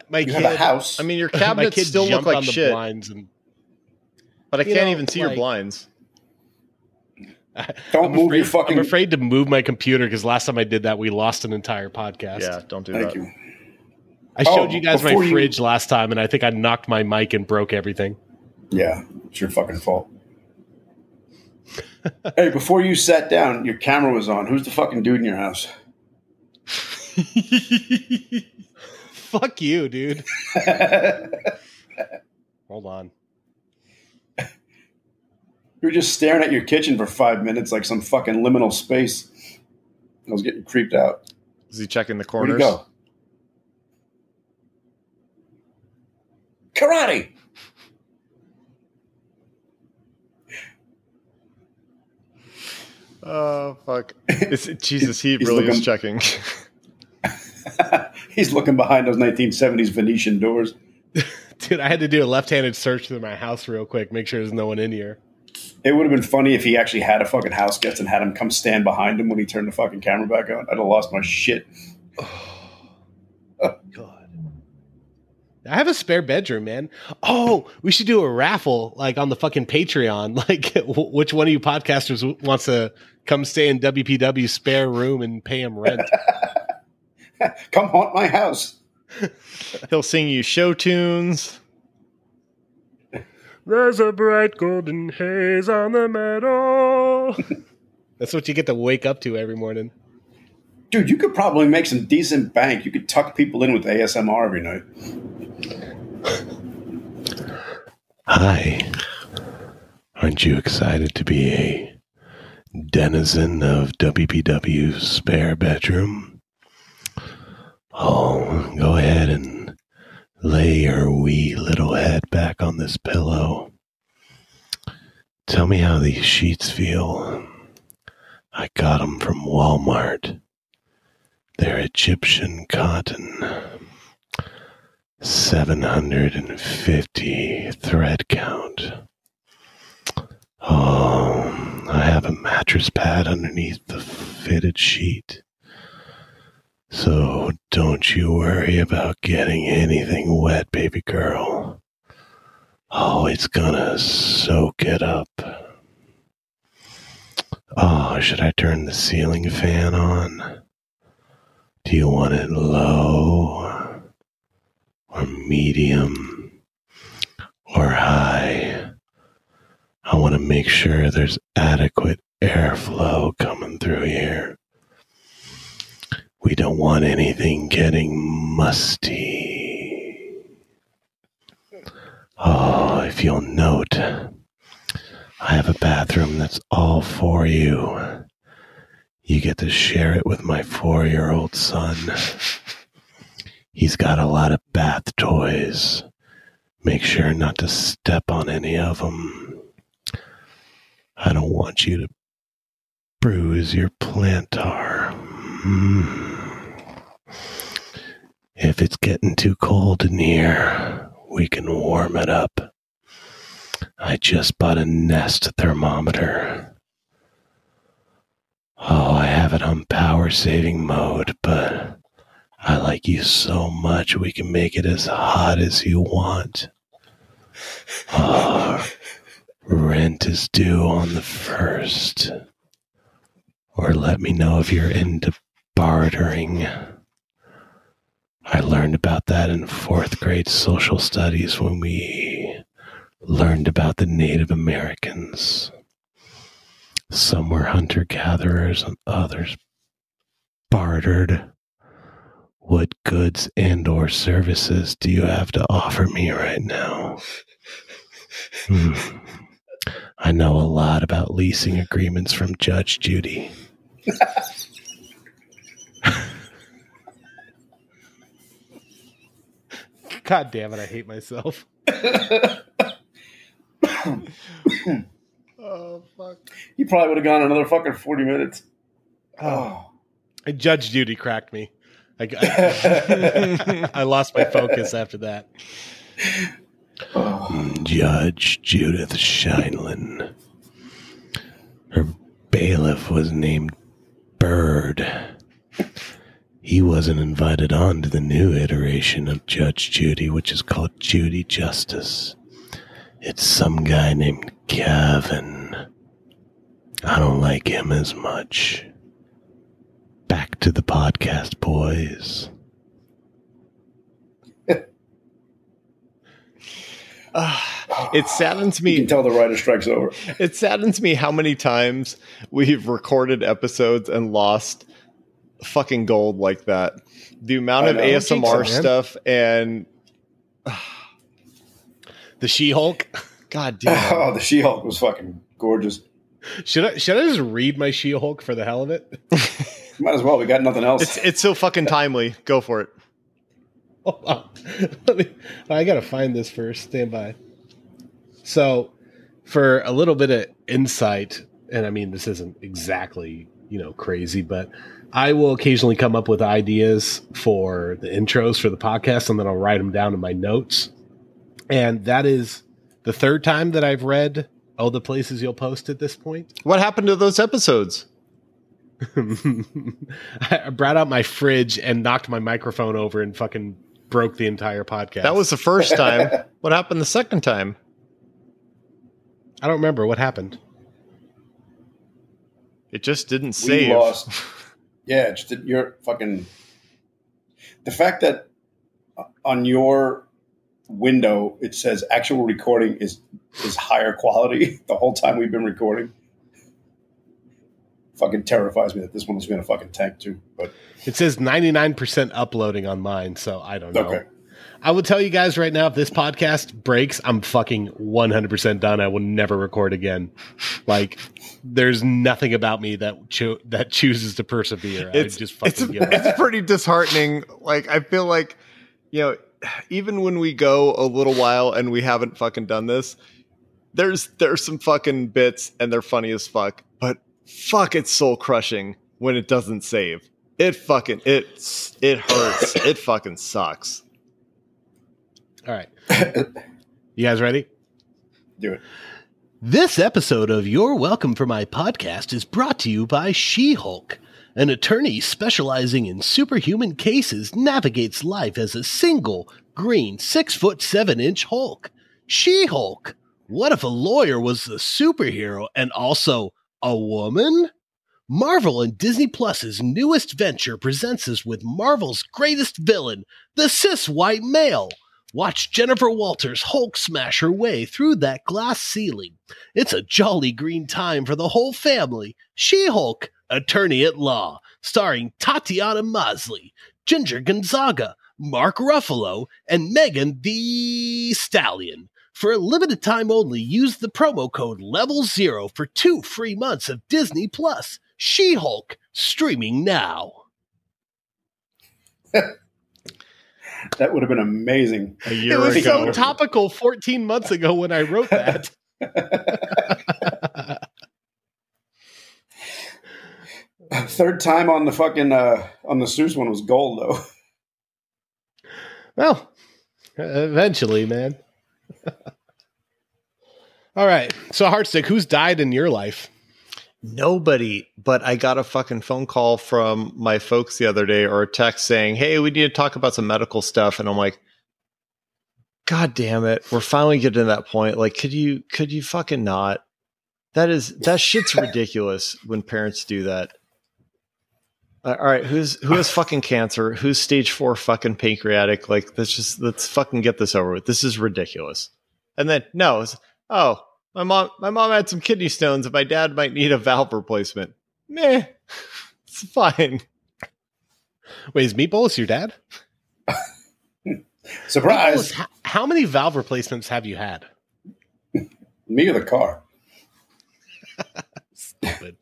My You kid, have a house. I mean, your my cabinets kids still look jumped like on the shit, blinds and but I you can't know, even see your like- blinds. Don't move your fucking. I'm afraid to move my computer because last time I did that, we lost an entire podcast. Yeah, don't do Thank that. you. I showed you guys my before you- fridge last time, and I think I knocked my mic and broke everything. Yeah, it's your fucking fault. Hey, before you sat down, your camera was on. Who's the fucking dude in your house? Fuck you, dude. Hold on. You were just staring at your kitchen for 5 minutes like some fucking liminal space. I was getting creeped out. Is he checking the Where'd he corners? go? Karate! Oh, fuck. Jesus, he He's really is looking- checking. He's looking behind those 1970s Venetian doors. Dude, I had to do a left-handed search through my house real quick, make sure there's no one in here. It would have been funny if he actually had a fucking house guest and had him come stand behind him when he turned the fucking camera back on. I'd have lost my shit. God. I have a spare bedroom, man. Oh, we should do a raffle like on the fucking Patreon. Like, which one of you podcasters wants to come stay in WPW's spare room and pay him rent? Come haunt my house. He'll sing you show tunes. There's a bright golden haze on the meadow. That's what you get to wake up to every morning. Dude, you could probably make some decent bank. You could tuck people in with ASMR every night. Hi. Aren't you excited to be a denizen of WPW's spare bedroom? Oh, go ahead and lay your wee little head back on this pillow. Tell me how these sheets feel. I got them from Walmart. They're Egyptian cotton. 750 thread count. Oh, I have a mattress pad underneath the fitted sheet. So don't you worry about getting anything wet, baby girl. Oh, it's gonna soak it up. Oh, should I turn the ceiling fan on? Do you want it low or medium or high? I want to make sure there's adequate airflow coming through here. We don't want anything getting musty. Oh, if you'll note, I have a bathroom that's all for you. You get to share it with my 4-year-old son. He's got a lot of bath toys. Make sure not to step on any of them. I don't want you to bruise your plantar. If it's getting too cold in here, we can warm it up. I just bought a Nest thermometer. Oh, I have it on power saving mode, but I like you so much we can make it as hot as you want. Oh, rent is due on the 1st. Or let me know if you're into bartering. I learned about that in 4th grade social studies when we learned about the Native Americans. Some were hunter-gatherers and others bartered. What goods and or services do you have to offer me right now? I know a lot about leasing agreements from Judge Judy. God damn it, I hate myself. Oh, fuck. You probably would have gone another fucking 40 minutes. Oh. Judge Judy cracked me. I lost my focus after that. Judge Judith Scheinlin. Her bailiff was named Bird. He wasn't invited on to the new iteration of Judge Judy, which is called Judy Justice. It's some guy named Kevin. I don't like him as much. Back to the podcast, boys. It saddens me. You can tell the writer strike's over. It saddens me how many times we've recorded episodes and lost fucking gold like that. The amount of ASMR stuff and the She-Hulk. God damn. Oh, the She-Hulk was fucking gorgeous. Should I just read my She-Hulk for the hell of it? Might as well. We got nothing else. It's so fucking timely. Go for it. Hold on. I gotta find this first. Stand by. So, for a little bit of insight, and I mean, this isn't exactly, crazy, but I will occasionally come up with ideas for the intros for the podcast, and then I'll write them down in my notes. And that is the third time that I've read all the places you'll post at this point. What happened to those episodes? I brought out my fridge and knocked my microphone over and fucking broke the entire podcast. That was the first time. What happened the second time? I don't remember what happened. It just didn't We save. lost. Yeah, you're fucking. The fact that on your window it says actual recording is higher quality the whole time we've been recording fucking terrifies me that this one was going to fucking tank too. But it says 99% uploading on mine, so I don't know. Okay. I will tell you guys right now, if this podcast breaks, I'm fucking 100% done. I will never record again. Like, there's nothing about me that chooses to persevere. I just fucking give up. It's pretty disheartening. Like, I feel like, even when we go a little while and we haven't fucking done this, there's some fucking bits and they're funny as fuck. But fuck, it's soul crushing when it doesn't save. It hurts. It fucking sucks. All right. You guys ready? Do it. This episode of You're Welcome for My Podcast is brought to you by She-Hulk. An attorney specializing in superhuman cases navigates life as a single, green, 6'7" Hulk. She-Hulk. What if a lawyer was the superhero and also a woman? Marvel and Disney Plus's newest venture presents us with Marvel's greatest villain, the cis white male. Watch Jennifer Walters Hulk smash her way through that glass ceiling. It's a jolly green time for the whole family. She-Hulk, Attorney at Law, starring Tatiana Maslany, Ginger Gonzaga, Mark Ruffalo, and Megan Thee Stallion. For a limited time only, use the promo code LEVEL0 for 2 free months of Disney Plus. She-Hulk, streaming now. That would have been amazing. A year It was ago. so topical 14 months ago when I wrote that. Third time on the fucking on the Seuss one was gold though. Well, eventually, man. All right. So, Heartstick, who's died in your life? Nobody, but I got a fucking phone call from my folks the other day or a text saying, hey, we need to talk about some medical stuff. And I'm like, God damn it. We're finally getting to that point. Like, could you fucking not? That shit's ridiculous when parents do that. All right. Who has fucking cancer? Who's stage 4 fucking pancreatic? Like, let's fucking get this over with. This is ridiculous. And then, no, my mom had some kidney stones and my dad might need a valve replacement. Meh, it's fine. Wait, is Meatballs your dad? Surprise! Meatballs, how many valve replacements have you had? Me or the car? Stupid.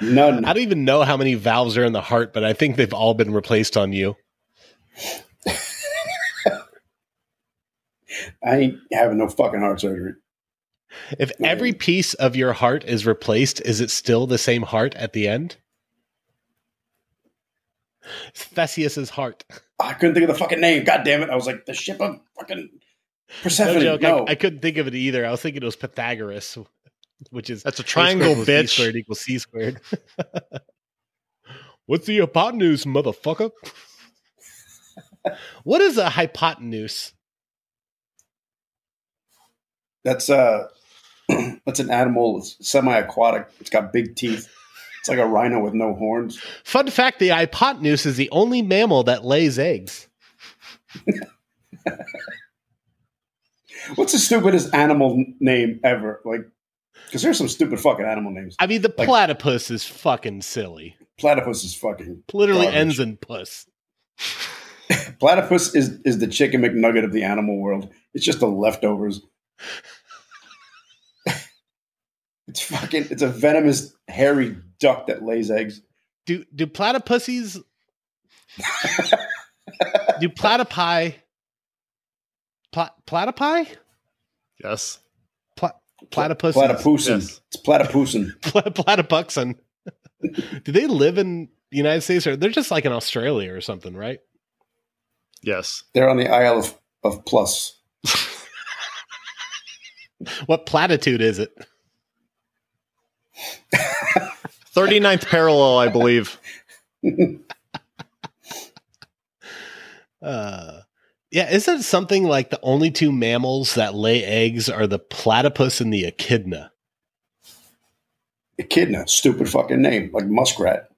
None. I don't even know how many valves are in the heart, but I think they've all been replaced on you. I ain't having no fucking heart surgery. If every piece of your heart is replaced, is it still the same heart at the end? Theseus's heart. I couldn't think of the fucking name. God damn it. I was like, the ship of fucking Persephone. No joke. No. I couldn't think of it either. I was thinking it was Pythagoras, which is That's a triangle, A bitch. squared equals C squared. What's the hypotenuse, motherfucker? What is a hypotenuse? That's that's an animal. It's semi-aquatic. It's got big teeth. It's like a rhino with no horns. Fun fact, the hypotenuse is the only mammal that lays eggs. What's the stupidest animal name ever? Like, because there's some stupid fucking animal names. I mean, the Like- platypus is fucking silly. Platypus is fucking Literally garbage. ends in puss. Platypus is the chicken McNugget of the animal world. It's just the leftovers. It's a venomous, hairy duck that lays eggs. Do platypuses do platypi platypi? Yes. Platypuses? Platypusin. Yes. It's platypusin. Platypuxin. Do they live in the United States, or they're just like in Australia or something, right? Yes. They're on the Isle of Plus. What platitude is it? 39th parallel, I believe. Yeah, isn't it something like the only two mammals that lay eggs are the platypus and the echidna? Echidna, stupid fucking name, like muskrat.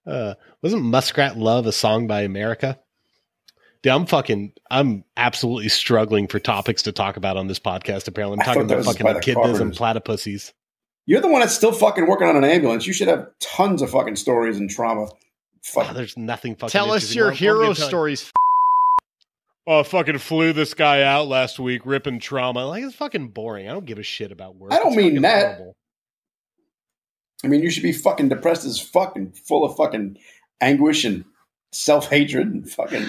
Wasn't Muskrat Love a song by America? Dude, I'm absolutely struggling for topics to talk about on this podcast. Apparently, I'm I talking thought that about was fucking by the echidnas and Carpenters. platypuses. You're the one that's still fucking working on an ambulance. You should have tons of fucking stories and trauma. Oh, Fuck. there's nothing fucking. Tell us interesting. your What are hero you telling- stories. Oh, I fucking flew this guy out last week, ripping trauma. Like, it's fucking boring. I don't give a shit about work. I don't It's mean fucking that. horrible. I mean, you should be fucking depressed as fuck and full of fucking anguish and self-hatred and fucking...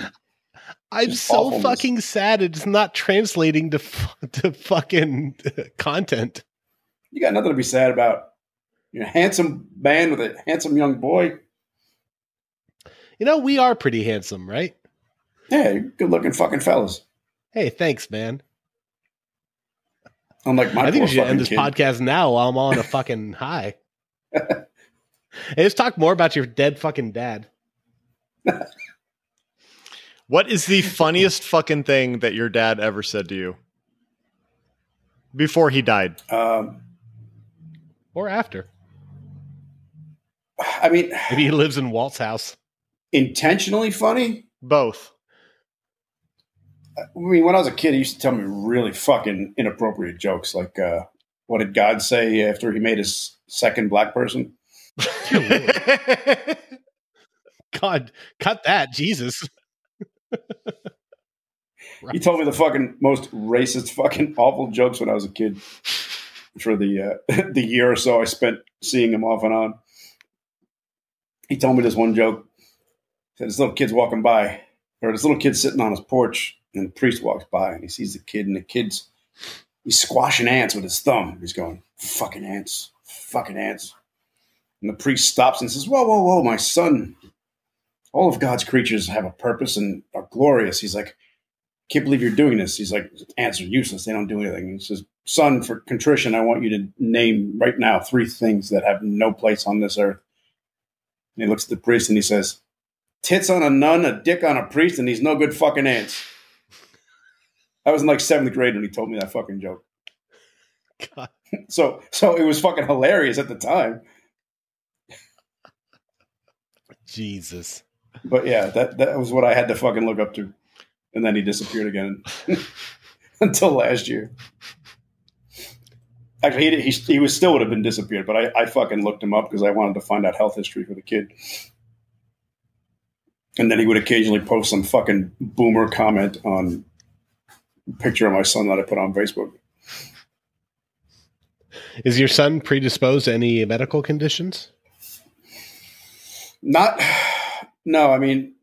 I'm Just so awfulness. fucking sad. It's not translating to fucking content. You got nothing to be sad about. You're a handsome man with a handsome young boy. You know, we are pretty handsome, right? Yeah, you're good-looking fucking fellas. Hey, thanks, man. Unlike my I think poor we should end fucking this kid. podcast now while I'm on a fucking high. Hey, let's talk more about your dead fucking dad. What is the funniest fucking thing that your dad ever said to you before he died? Or after. I mean, Maybe he lives in Walt's house. intentionally funny? Both. I mean, when I was a kid, he used to tell me really fucking inappropriate jokes. Like, what did God say after he made his second black person? God, cut that. Jesus. He told me the fucking most racist, fucking awful jokes when I was a kid for the the year or so I spent seeing him off and on. He told me this one joke. He said this little kid's walking by, or this little kid's sitting on his porch, and the priest walks by and he sees the kid, and he's squashing ants with his thumb. He's going, fucking ants, fucking ants. And the priest stops and says, whoa, whoa, whoa, my son. All of God's creatures have a purpose and are glorious. He's like, can't believe you're doing this. He's like, ants are useless. They don't do anything. He says, son, for contrition, I want you to name right now 3 things that have no place on this earth. And he looks at the priest and he says, tits on a nun, a dick on a priest, and these no good fucking ants. I was in like 7th grade when he told me that fucking joke. God. So it was fucking hilarious at the time. Jesus. But yeah, that was what I had to fucking look up to. And then he disappeared again until last year. Actually, he was still would have been disappeared, but I fucking looked him up because I wanted to find out health history for the kid. And then he would occasionally post some fucking boomer comment on a picture of my son that I put on Facebook. Is your son predisposed to any medical conditions? No, I mean,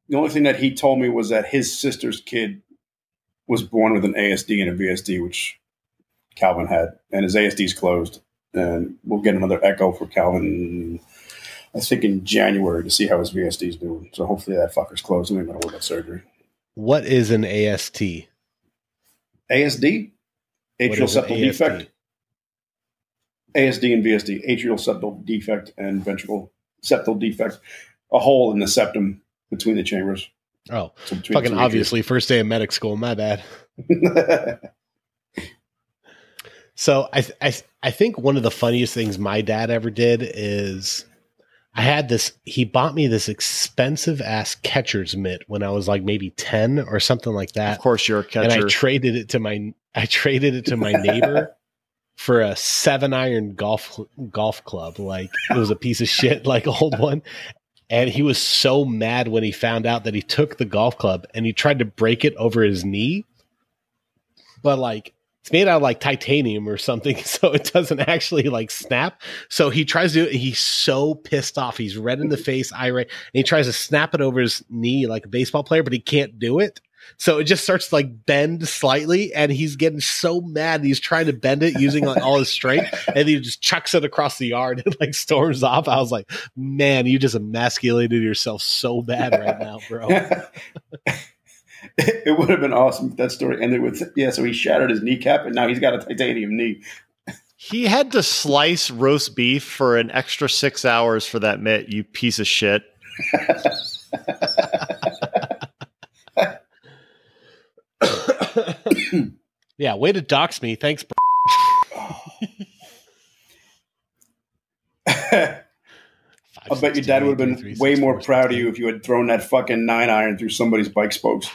the only thing that he told me was that his sister's kid was born with an ASD and a VSD, which Calvin had, and his ASD's closed. And we'll get another echo for Calvin I think in January to see how his VSD is doing. So hopefully that fucker's closed and we ain't got to worry about surgery. What is an AST? ASD? Atrial septal ASD? defect. ASD and VSD. Atrial septal defect and ventricle septal defect. A hole in the septum between the chambers. Oh, so fucking obviously. First day of medic school. My bad. So I think one of the funniest things my dad ever did is he bought me this expensive ass catcher's mitt when I was like maybe 10 or something like that. Of course you're a catcher. And I traded it to my neighbor for a 7-iron golf club. Like it was a piece of shit, like old one. And he was so mad when he found out that he took the golf club and he tried to break it over his knee. But like, it's made out of like titanium or something, so it doesn't actually like snap. So he tries to do it, and he's so pissed off. He's red in the face, irate, and he tries to snap it over his knee like a baseball player, but he can't do it. So it just starts to like bend slightly, and he's getting so mad. He's trying to bend it using like all his strength, and he just chucks it across the yard and like storms off. I was like, man, you just emasculated yourself so bad right now, bro. It would have been awesome if that story ended with, so he shattered his kneecap and now he's got a titanium knee. He had to slice roast beef for an extra 6 hours for that mitt, you piece of shit. Yeah, way to dox me. Thanks, bro. I bet your dad would have been way more proud of you if you had thrown that fucking 9-iron through somebody's bike spokes.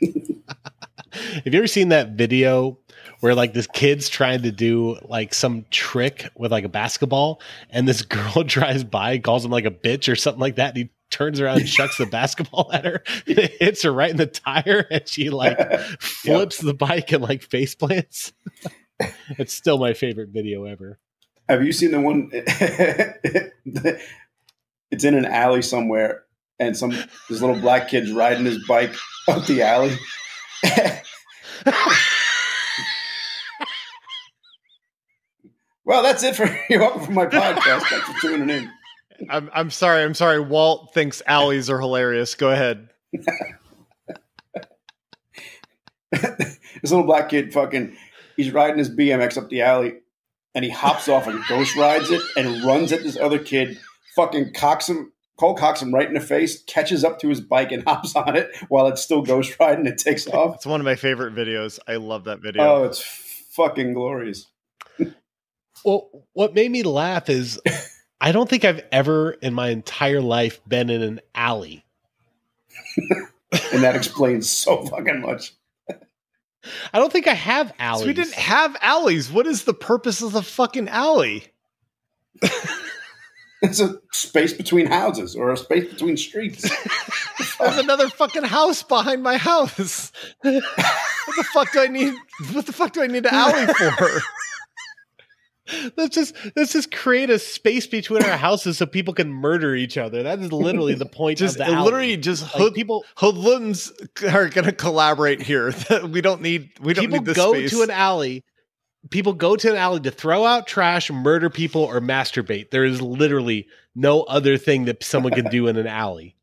Have you ever seen that video where like this kid's trying to do like some trick with like a basketball and this girl drives by, calls him like a bitch or something like that, and he turns around and chucks the basketball at her and it hits her right in the tire and she like flips the bike and like face plants? It's still my favorite video ever. Have you seen the one? It's in an alley somewhere, and this little black kid's riding his bike up the alley. Well, that's it for you. Welcome for my podcast. Thanks for tuning in. I'm sorry. Walt thinks alleys are hilarious. Go ahead. This little black kid, he's riding his BMX up the alley. And he hops off and ghost rides it and runs at this other kid, fucking cold cocks him right in the face, catches up to his bike and hops on it while it's still ghost riding and takes off. It's one of my favorite videos. I love that video. Oh, it's fucking glorious. Well, what made me laugh is I don't think I've ever in my entire life been in an alley. And that explains so fucking much. I don't think I have alleys. So we didn't have alleys. What is the purpose of the fucking alley? It's a space between houses or a space between streets. There's another fucking house behind my house. What the fuck do I need an alley for? Let's just create a space between our houses so people can murder each other. That is literally the point of the alley. Literally just hoodlums are going to collaborate here. We don't need this space. People go to an alley to throw out trash, murder people, or masturbate. There is literally no other thing that someone can do in an alley.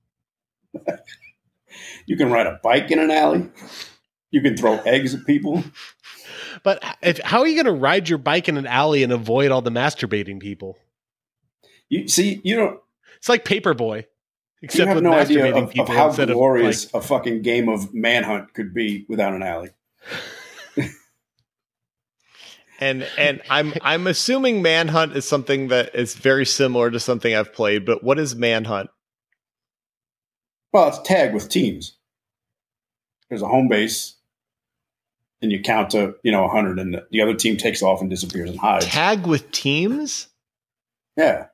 You can ride a bike in an alley. You can throw eggs at people. But how are you going to ride your bike in an alley and avoid all the masturbating people? It's like Paperboy, except you have with no idea masturbating of people how instead glorious of like, a fucking game of Manhunt could be without an alley. And I'm assuming Manhunt is something that is very similar to something I've played. But what is Manhunt? Well, it's tag with teams. There's a home base. And you count to 100, and the other team takes off and disappears and hides. Tag with teams? Yeah.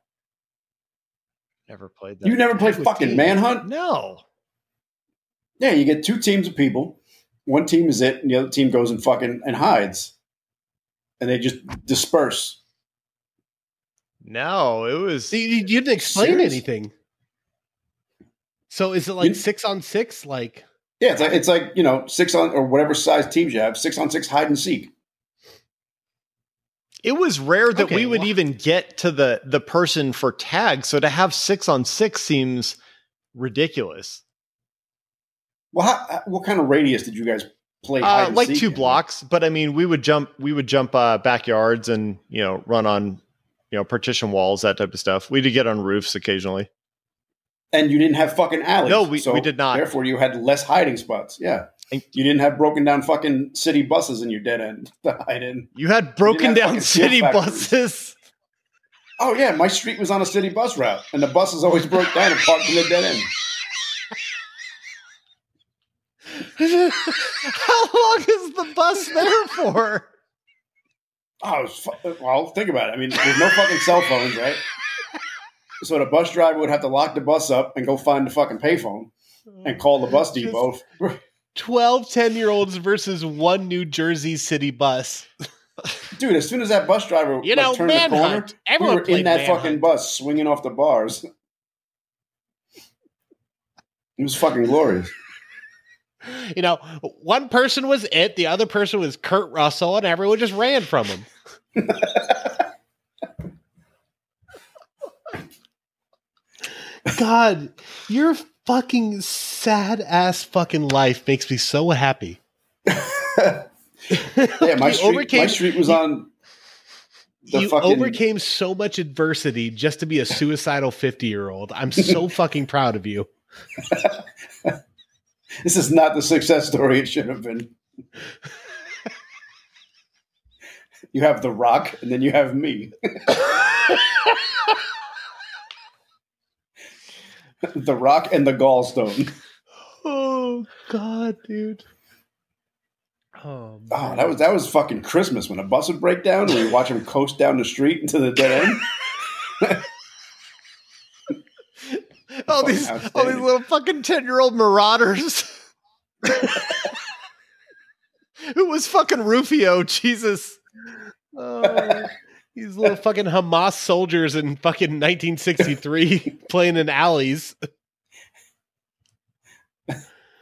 Never played that. You never played fucking Manhunt? No. Yeah, you get two teams of people. One team is it, and the other team goes and fucking and hides. And they just disperse. No, it was... You didn't explain anything. So is it like 6-on-6? Like... Yeah, it's like 6 on or whatever size teams you have, 6-on-6 hide and seek. It was rare that Okay, we would well- even get to the person for tag. So to have 6-on-6 seems ridiculous. Well, what kind of radius did you guys play? hide and Like seek 2 in? blocks, but I mean, we would jump backyards and run on partition walls, that type of stuff. We did get on roofs occasionally. And you didn't have fucking alleys. No, we did not. Therefore, you had less hiding spots. Yeah. And- You didn't have broken down fucking city buses in your dead end to hide in. You had broken have down fucking steel city factories. buses. Oh, yeah. My street was on a city bus route, and the buses always broke down and parked in the dead end. How long is the bus there for? Oh, well, think about it. I mean, there's no fucking cell phones, right? So the bus driver would have to lock the bus up and go find the fucking payphone and call the bus depot. 12 10-year-olds versus one New Jersey city bus. Dude, as soon as that bus driver You know, turned the corner, Manhunt. we Everyone were in played that Manhunt. fucking bus swinging off the bars. It was fucking glorious. You know, one person was it, the other person was Kurt Russell, and everyone just ran from him. God, your fucking sad ass fucking life makes me so happy. Yeah, my You overcame- street was on the You fucking. overcame so much adversity just to be a suicidal 50-year-old. I'm so fucking proud of you. This is not the success story it should have been. You have The Rock, and then you have me. The Rock and the Gallstone. Oh God, dude. Oh, Oh, man. that was fucking Christmas when a bus would break down and we watch him coast down the street into the dead end. All these outstanding. little fucking 10-year-old marauders. Who was fucking Rufio? Jesus. Oh, these little fucking Hamas soldiers in fucking 1963 playing in alleys.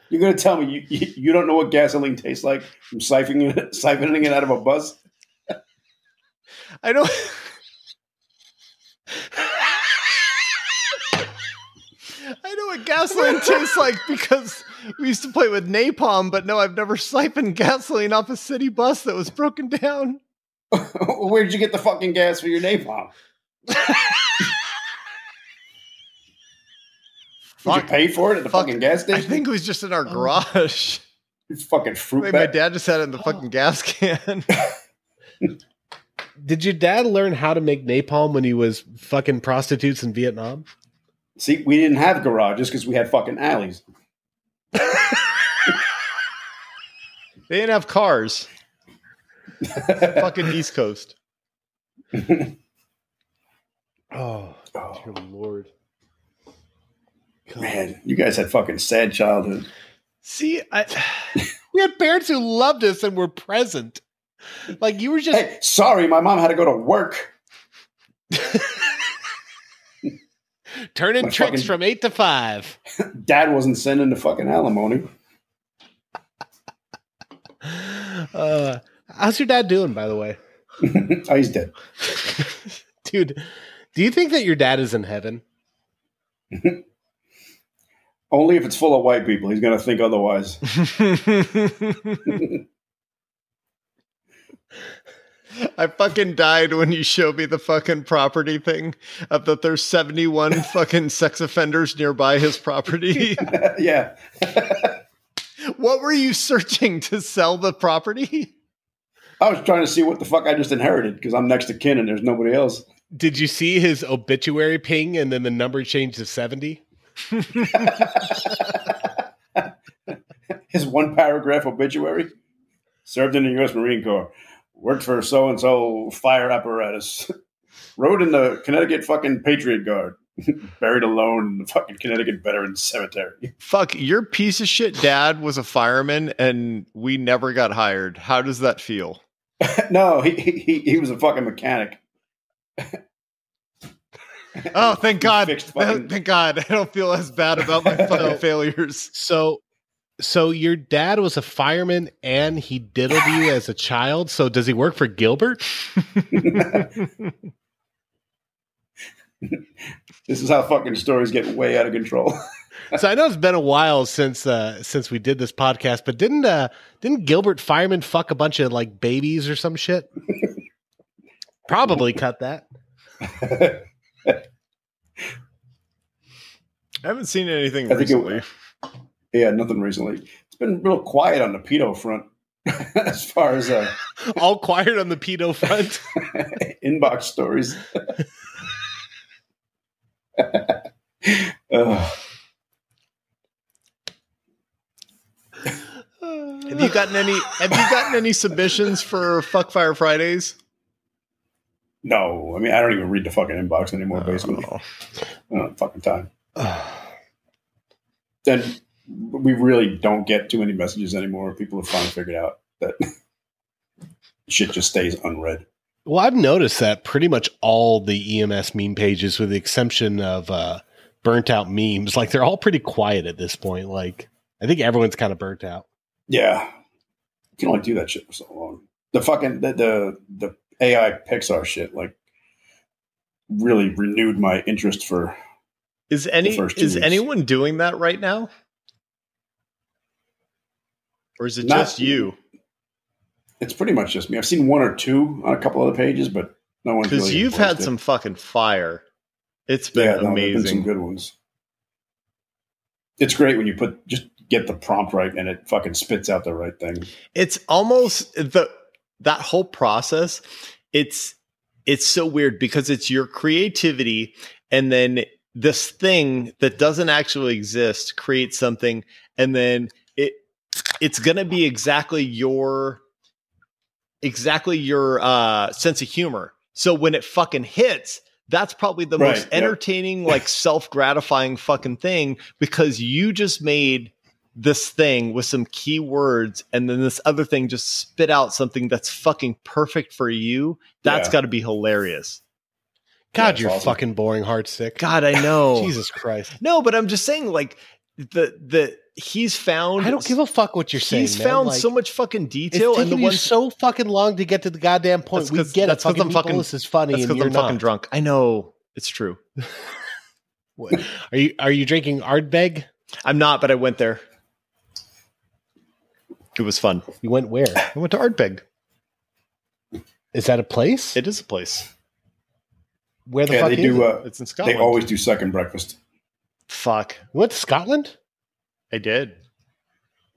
You're going to tell me you don't know what gasoline tastes like from siphoning it out of a bus? I don't. I know what gasoline tastes like because we used to play with napalm, but no, I've never siphoned gasoline off a city bus that was broken down. Where did you get the fucking gas for your napalm? Did you pay for it at the fucking gas I station? think it was just in our garage. It's fucking fruit My bat. dad just had it in the fucking gas can. Did your dad learn how to make napalm when he was fucking prostitutes in Vietnam? See, we didn't have garages because we had fucking alleys. They didn't have cars. Fucking East Coast. Oh, dear Lord. God. Man, you guys had fucking sad childhood. See, we had parents who loved us and were present. Like, you were just... Hey, sorry, my mom had to go to work. turning my tricks fucking- from 8 to 5. Dad wasn't sending the fucking alimony. How's your dad doing, by the way? Oh, he's dead. Dude, do you think that your dad is in heaven? Only if it's full of white people. He's going to think otherwise. I fucking died when you showed me the fucking property thing of that there's 71 fucking sex offenders nearby his property. Yeah. What were you searching to sell the property? I was trying to see what the fuck I just inherited because I'm next to kin and there's nobody else. Did you see his obituary ping and then the number changed to 70? His one paragraph obituary. Served in the U.S. Marine Corps. Worked for so-and-so fire apparatus. Rode in the Connecticut fucking Patriot Guard. Buried alone in the fucking Connecticut Veterans Cemetery. Fuck, your piece of shit dad was a fireman and we never got hired. How does that feel? No, he was a fucking mechanic. Oh, thank God. Fixed fucking- Thank God. I don't feel as bad about my fucking failures. So So your dad was a fireman and he diddled you as a child. So does he work for Gilbert? This is how fucking stories get way out of control. So I know it's been a while since we did this podcast, but didn't Gilbert Fireman fuck a bunch of like babies or some shit? Probably cut that. I haven't seen anything I think recently. Yeah, nothing recently. It's been real quiet on the pedo front as far as All quiet on the pedo front. inbox stories. Have you gotten any submissions for Fuckfire Fridays? No, I mean, I don't even read the fucking inbox anymore, basically. Oh. I don't have fucking time. And we really don't get too many messages anymore. People have finally figured out that shit just stays unread. Well, I've noticed that pretty much all the EMS meme pages, with the exception of burnt out memes, like they're all pretty quiet at this point. Like I think everyone's kind of burnt out. Yeah. You can only do that shit for so long. The fucking the AI Pixar shit like really renewed my interest for Is weeks. anyone doing that right now? Or is it Not- just you? It's pretty much just me. I've seen one or two on a couple other pages, but no one's Because really you've enforced had it. some fucking fire. It's been Yeah, no, there've been amazing. some good ones. It's great when you just get the prompt right and it fucking spits out the right thing. It's almost that whole process. It's so weird because it's your creativity, and then this thing that doesn't actually exist creates something, and then it's gonna be exactly your sense of humor. So when it fucking hits, that's probably the Right, most yep. entertaining, like self-gratifying fucking thing, because you just made this thing with some keywords, and then this other thing just spit out something that's fucking perfect for you. That's Yeah. got to be hilarious. God, it's you're awesome. fucking boring heartsick. God, I know. Jesus Christ. No, but I'm just saying, like, he's found. I don't give a fuck what you're saying. He's man. found Like, so much fucking it's detail, and the taking you ones so fucking long to get to the goddamn point. That's We 'cause- get it. that's 'cause Fucking I'm people, fucking- this is funny, that's and because you're I'm not. fucking drunk. I know it's true. What? Are you drinking Ardbeg? I'm not, but I went there. It was fun. You went where? I went to Ardbeg. Is that a place? It is a place. Where the Yeah, fuck they is do. it? It's in Scotland. They always do second breakfast. Fuck. You went to Scotland? I did.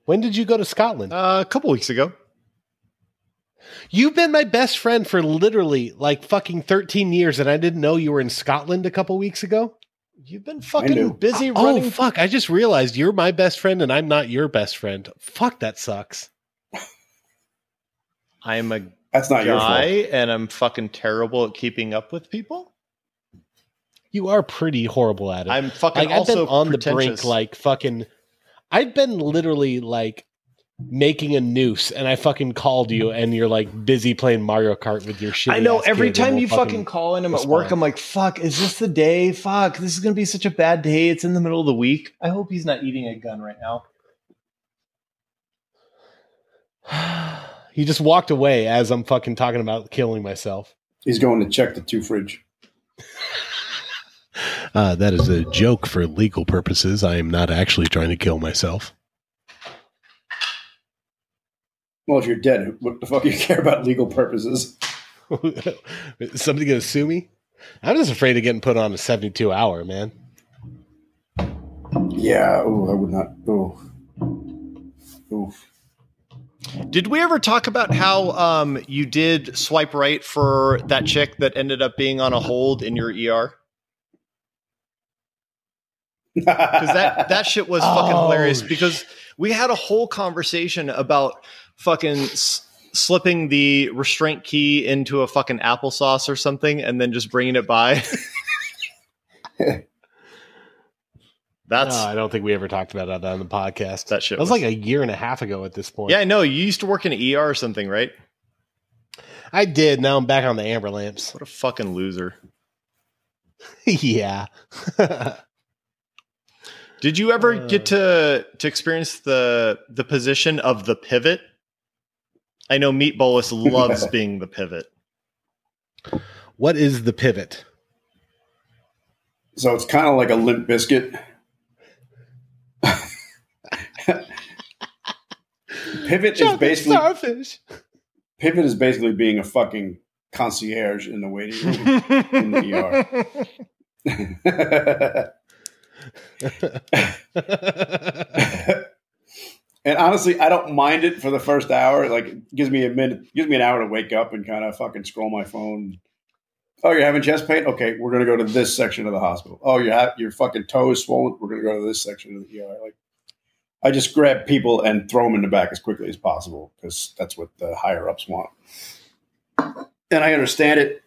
When did you go to Scotland? A couple weeks ago. You've been my best friend for literally like fucking 13 years, and I didn't know you were in Scotland a couple weeks ago. You've been I fucking knew. busy Oh, running. fuck. I just realized you're my best friend and I'm not your best friend. Fuck, that sucks. I'm a That's not your guy, fault. and I'm fucking terrible at keeping up with people. You are pretty horrible at it. I'm fucking Like, I've also been on the pretentious. brink, like fucking. I've been literally like making a noose, and I fucking called you, and you're like busy playing Mario Kart with your shit. I know every time you fucking call and I'm at work, I'm like, fuck, is this the day? Fuck, this is going to be such a bad day. It's in the middle of the week. I hope he's not eating a gun right now. He just walked away as I'm fucking talking about killing myself. He's going to check the 2 fridge. That is a joke for legal purposes. I am not actually trying to kill myself. Well, if you're dead, what the fuck do you care about legal purposes? Is somebody gonna sue me? I'm just afraid of getting put on a 72 hour, man. Yeah, oh, I would not. Oh, oof. Did we ever talk about how you did swipe right for that chick that ended up being on a hold in your ER? Because that shit was fucking hilarious. Because we had a whole conversation about fucking slipping the restraint key into a fucking applesauce or something, and then just bringing it by. That's No, I don't think we ever talked about that on the podcast. that shit. That was like a year and a half ago at this point. yeah, I know. You used to work in an ER or something, right? I did. Now I'm back on the Amber Lamps. What a fucking loser. Yeah. Did you ever get to experience the position of the pivot? I know Meat Bolus loves being the pivot. What is the pivot? So it's kind of like a Limp Biscuit. Pivot is basically starfish. Pivot is basically being a fucking concierge in the waiting room in the ER. And honestly, I don't mind it for the first hour. Like, it gives me an hour to wake up and kind of fucking scroll my phone. Oh, you're having chest pain? Okay, we're gonna go to this section of the hospital. Oh, your fucking toe is swollen. We're gonna go to this section of the ER. Like, I just grab people and throw them in the back as quickly as possible because that's what the higher ups want. And I understand it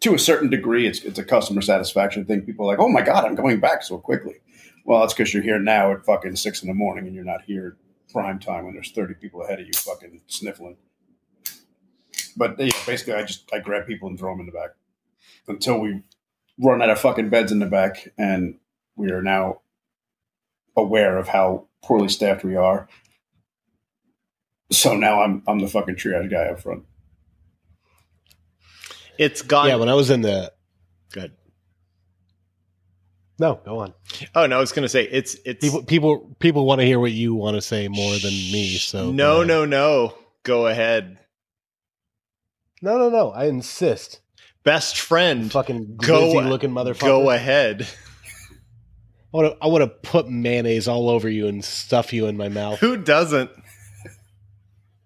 to a certain degree. It's a customer satisfaction thing. People are like, oh my God, I'm going back so quickly. Well, that's because you're here now at fucking 6 a.m. and you're not here at prime time when there's 30 people ahead of you fucking sniffling. But yeah, basically, I grab people and throw them in the back until we run out of fucking beds in the back, and we are now aware of how poorly staffed we are. So now I'm the fucking triage guy up front. It's gone. Yeah, when I was in the good. No, go on. Oh no, I was going to say it's people want to hear what you want to say more than me. So no. Go ahead. No. I insist. Best friend, fucking glizzy looking motherfucker. Go ahead. I want to put mayonnaise all over you and stuff you in my mouth. Who doesn't?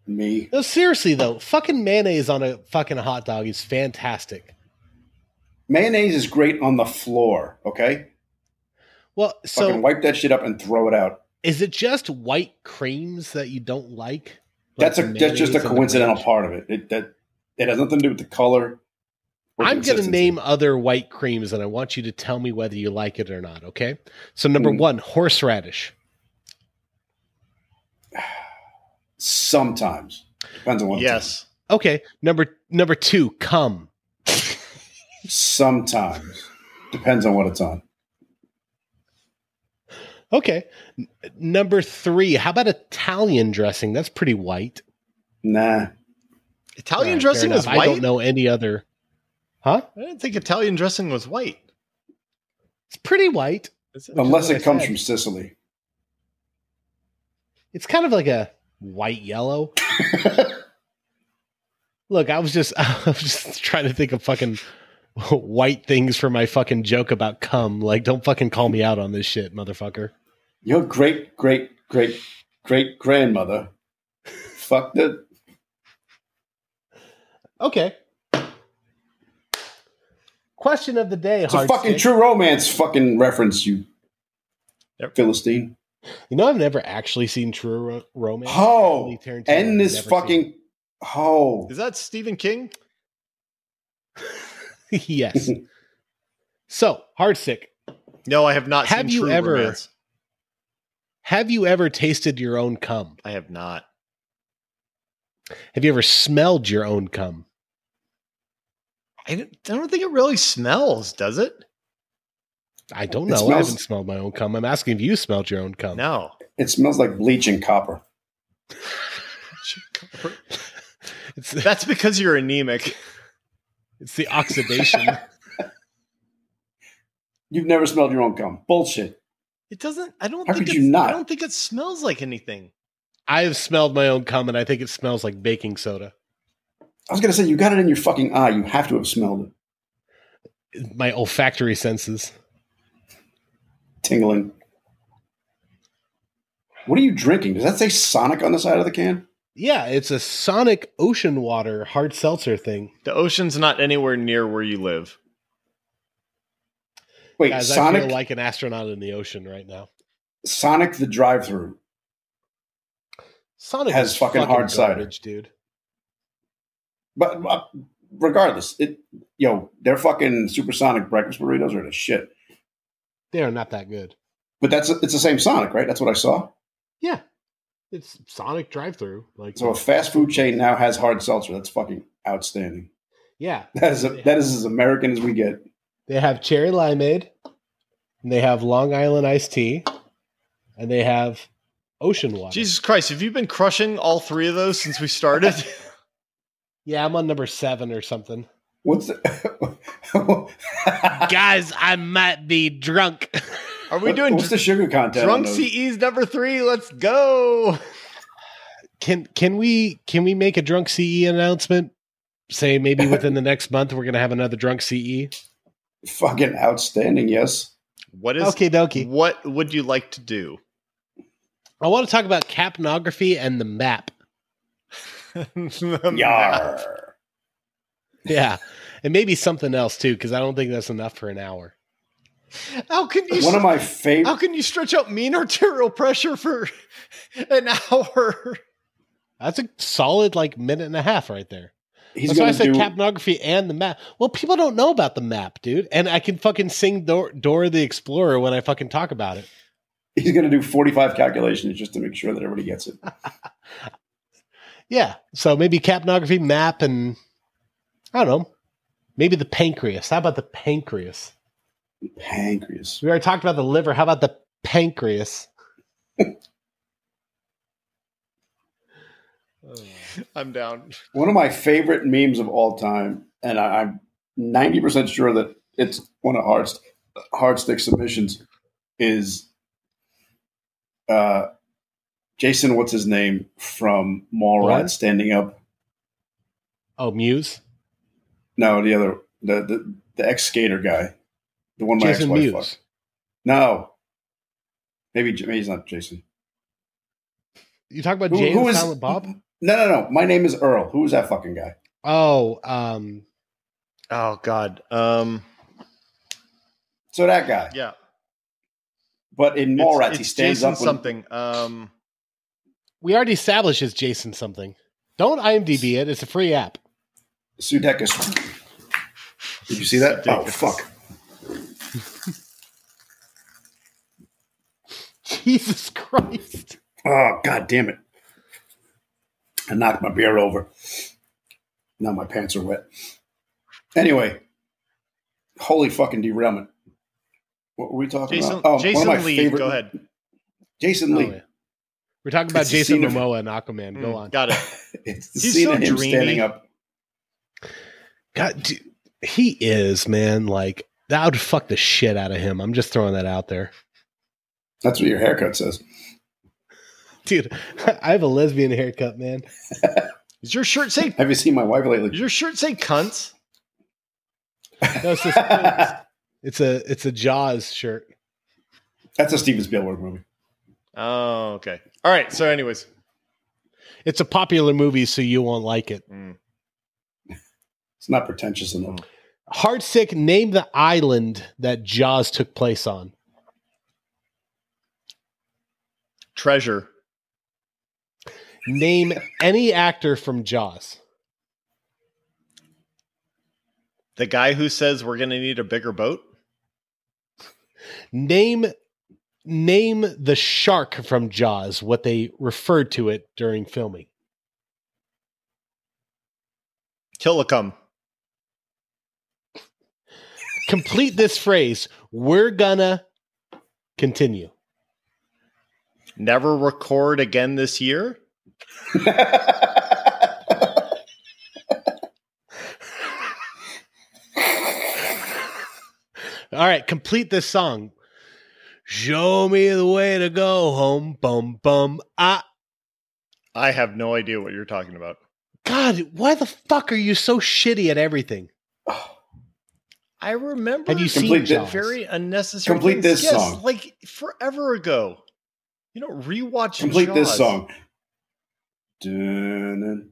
Me. No, seriously though, fucking mayonnaise on a fucking hot dog is fantastic. Mayonnaise is great on the floor. Okay. Well, so fucking wipe that shit up and throw it out. Is it just white creams that you don't like? That's just a coincidental part of it. It has nothing to do with the color. I'm going to name other white creams, and I want you to tell me whether you like it or not. Okay. So number one, horseradish. Sometimes depends on what. Yes. Okay. Number two, cum. Sometimes depends on what it's on. Okay. Number three, how about Italian dressing? That's pretty white. Nah. Italian dressing is white? I don't know any other. Huh? I didn't think Italian dressing was white. It's pretty white. Unless it comes from Sicily. It's kind of like a white yellow. Look, I was just trying to think of fucking white things for my fucking joke about cum. Like, don't fucking call me out on this shit, motherfucker. Your great grandmother fucked it. Okay. Question of the day. It's a fucking True Romance fucking reference, you Philistine. You know, I've never actually seen True Romance. Oh, and this fucking is that Stephen King? Yes. So, Hardstick. No, I have not seen True Romance. Have you ever tasted your own cum? I have not. Have you ever smelled your own cum? I don't think it really smells, does it? I don't know. I haven't smelled my own cum. I'm asking if you smelled your own cum. No. It smells like bleach and copper. That's because you're anemic. It's the oxidation. You've never smelled your own cum. Bullshit. It doesn't. I don't. How think could you not? I don't think it smells like anything. I have smelled my own cum, and I think it smells like baking soda. I was going to say, you got it in your fucking eye. You have to have smelled it. My olfactory senses. Tingling. What are you drinking? Does that say Sonic on the side of the can? Yeah, it's a Sonic ocean water hard seltzer thing. The ocean's not anywhere near where you live. Wait, guys, Sonic? I feel like an astronaut in the ocean right now. Sonic the drive-thru. Sonic has fucking hard garbage, cider, dude. But regardless, their fucking supersonic breakfast burritos are the shit. They are not that good. But it's the same Sonic, right? That's what I saw. Yeah, it's Sonic drive-thru. So a fast food chain now has hard seltzer. That's fucking outstanding. Yeah, that is as American as we get. They have cherry limeade. and they have Long Island iced tea, and they have ocean water. Jesus Christ, have you been crushing all three of those since we started? Yeah, I'm on number 7 or something. What's the Guys, I might be drunk. Are we doing what's the sugar content? drunk on those? CE's number 3? Let's go. Can we make a drunk CE announcement? Say maybe within the next month we're gonna have another drunk CE. Fucking outstanding, yes. What is Okie dokie. What would you like to do? I want to talk about capnography and the map. Yar. Yeah, and maybe something else too, because I don't think that's enough for an hour. How can you One of my favorite. How can you stretch out mean arterial pressure for an hour? That's a solid minute and a half right there. He's That's why I going said to do. capnography and the map. Well, people don't know about the map, dude. And I can fucking sing Dora the Explorer when I fucking talk about it. He's going to do 45 calculations just to make sure that everybody gets it. Yeah. So maybe capnography, map, and I don't know. Maybe the pancreas. How about the pancreas? Pancreas. We already talked about the liver. How about the pancreas? I'm down. One of my favorite memes of all time, and I'm 90% sure that it's one of Hardstick submissions, is Jason, what's his name, from Mallrats What? standing up. Oh, Muse? No, the other, the ex-skater guy. The one my Jason ex-wife Muse. fucked. No. Maybe he's not Jason. You talk about Who Jay and is Silent Bob? No. My name is Earl. Who is that fucking guy? Oh, Oh God. So that guy. Yeah. But in Mallrats, he It's stands Jason up. something. we already established it's Jason something. Don't IMDb it. It's a free app. Sudeikis. Did you see that? Oh, Sudeikis. fuck. Jesus Christ. Oh, God damn it. I knocked my beer over. Now my pants are wet. Anyway, holy fucking derailment. What were we talking Jason, about? Oh, Jason one of my Lee. favorite. Go ahead. Jason Lee. Oh, yeah. We're talking about It's the Jason scene of- Momoa and Aquaman. Go on. Got it. It's the He's scene so of him dreamy. standing up. God, dude, he is, man. That would fuck the shit out of him. I'm just throwing that out there. That's what your haircut says. Dude, I have a lesbian haircut, man. Does your shirt say? Have you seen my wife lately? Does your shirt say cunts? No, it's, just, it's a Jaws shirt. That's a Steven Spielberg movie. Oh, okay. All right. So, anyways, It's a popular movie, so you won't like it. It's not pretentious enough. Heartsick, name the island that Jaws took place on. treasure. Name any actor from Jaws. The guy who says we're going to need a bigger boat. Name the shark from Jaws, what they referred to it during filming. Killicum. Complete this phrase. We're gonna continue. Never record again this year. All right, complete this song. Show me the way to go home. Bum bum. Ah. I have no idea what you're talking about. God, why the fuck are you so shitty at everything? I remember. Have you seen Complete Jaws? very unnecessary? Complete things. this Yes, song. like forever ago. You know, rewatch. Complete this Jaws. song. Dun,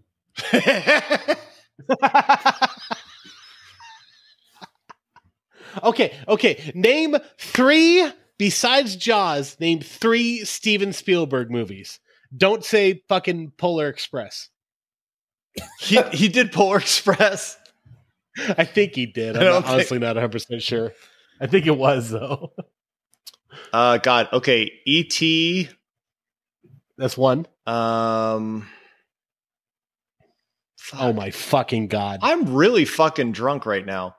Okay. Name three, besides Jaws, name three Steven Spielberg movies. Don't say fucking Polar Express. he did Polar Express. I think he did. I I'm don't not, think- honestly not 100% sure. I think it was, though. God. Okay. E.T. That's one. Fuck. Oh, my fucking God. I'm really fucking drunk right now.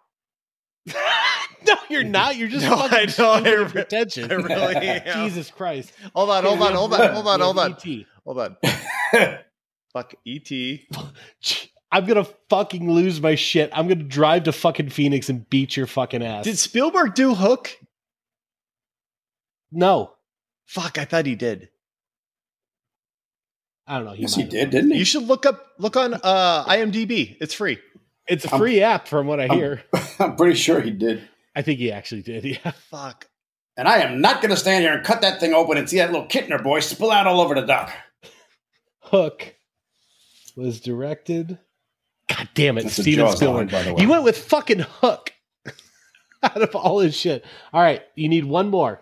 No, you're you're not. You're just No, fucking I know, stupid I for attention. I really am. Jesus Christ. Hold on. We have ET. Hold on. Fuck E.T. I'm gonna fucking lose my shit. I'm gonna drive to fucking Phoenix and beat your fucking ass. Did Spielberg do Hook? No, Fuck, I thought he did. I don't know. Yes, he might have. did, didn't he? You should look on IMDb. It's free. It's a free app, from what I hear. I'm pretty sure he did. I think he actually did. Yeah. Fuck. And I am not going to stand here and cut that thing open and see that little Kittner boy spill out all over the dock. Hook was directed. God damn it, That's a Steven Jaws Spielberg. line, by the way. You went with fucking Hook out of all his shit. All right, you need one more.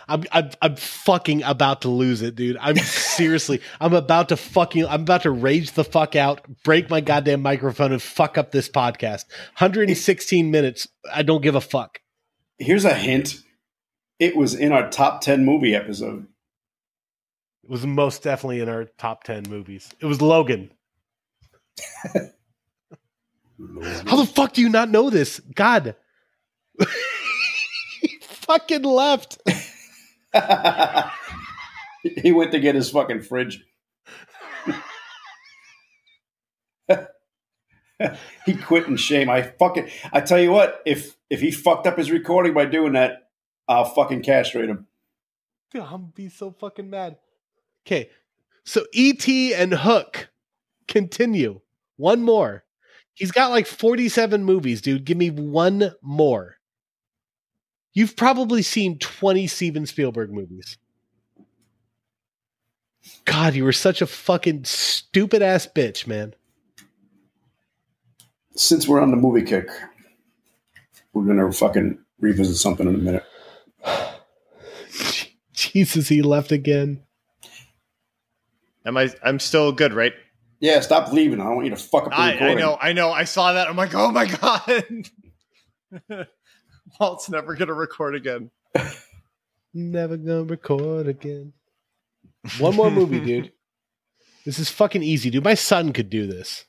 I'm fucking about to lose it, dude. I'm about to rage the fuck out, break my goddamn microphone, and fuck up this podcast. 116 minutes. I don't give a fuck. Here's a hint. It was in our top 10 movie episode. It was most definitely in our top 10 movies. It was Logan. How the fuck do you not know this? God. He fucking left. He went to get his fucking fridge. He quit in shame. I tell you what, if he fucked up his recording by doing that, I'll fucking castrate him. Dude, I'm gonna be so fucking mad. Okay, so E.T. and Hook continue. One more. He's got like 47 movies, dude. Give me one more. You've probably seen 20 Steven Spielberg movies. God, you were such a fucking stupid ass bitch, man. Since we're on the movie kick, we're gonna fucking revisit something in a minute. Jesus, he left again. I'm still good, right? Yeah, stop leaving. I don't want you to fuck up the recording. I know. I saw that. I'm like, oh my God. Walt's never going to record again. Never gonna record again. One more movie, dude. This is fucking easy, dude. My son could do this.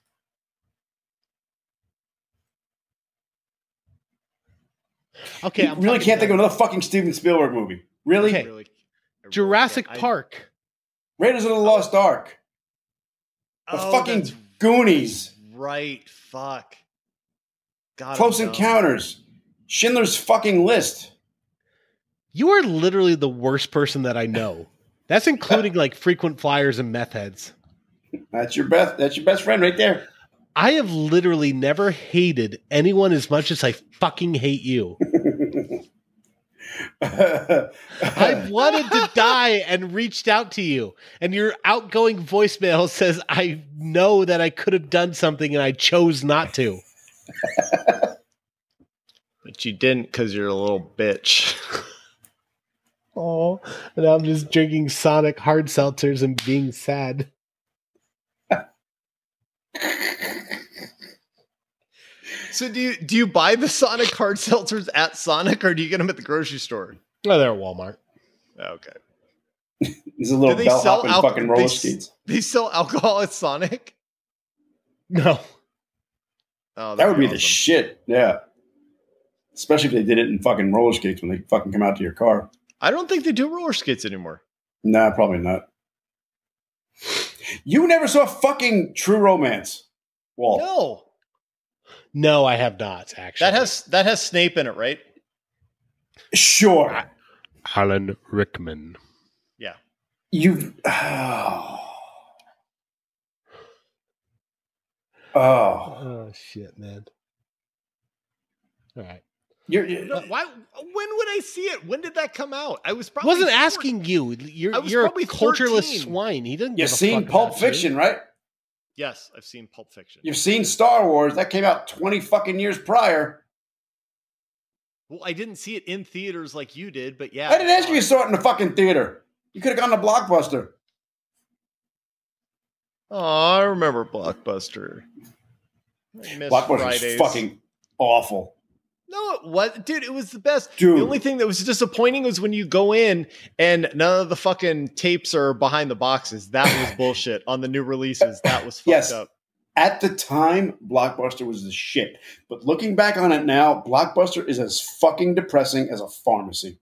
Okay, I really can't think of another fucking Steven Spielberg movie. Really? Okay. Jurassic Park. Raiders of the Lost Ark. The fucking that's Goonies. right. Fuck. God, Close I'm dumb. Encounters. Schindler's fucking List. You are literally the worst person that I know. That's including like frequent flyers and meth heads. That's your best friend right there. I have literally never hated anyone as much as I fucking hate you. I wanted to die and reached out to you. And your outgoing voicemail says, I know that I could have done something and I chose not to. But you didn't because you're a little bitch. Oh, and I'm just drinking Sonic hard seltzers and being sad. So do you buy the Sonic hard seltzers at Sonic, or do you get them at the grocery store? Oh, they're at Walmart. Okay. He's a little Do they bell sell hopping alco- fucking roller they- skates. They sell alcohol at Sonic? No. Oh, That would be the awesome. shit. Yeah. Especially if they did it in fucking roller skates when they fucking come out to your car. I don't think they do roller skates anymore. Nah, probably not. You never saw fucking True Romance, Walt. No. No, I have not, actually. That has Snape in it, right? Sure. Alan Rickman. Yeah. You. Oh. Oh, shit, man. All right. You're Why? When would I see it? When did that come out? I was I probably wasn't 14. asking you. I was You're a probably cultureless 13. swine. He didn't. You've give a seen fuck Pulp about you. Fiction, right? Yes, I've seen Pulp Fiction. You've seen Star Wars. That came out 20 fucking years prior. Well, I didn't see it in theaters like you did, but yeah. I didn't ask you to saw it in the fucking theater. You could have gone to Blockbuster. Oh, I remember Blockbuster. I miss Blockbuster Fridays. was fucking awful. No, it was, dude. It was the best. Dude. The only thing that was disappointing was when you go in and none of the fucking tapes are behind the boxes. That was bullshit on the new releases. That was fucked Yes. up. At the time, Blockbuster was the shit. But looking back on it now, Blockbuster is as fucking depressing as a pharmacy.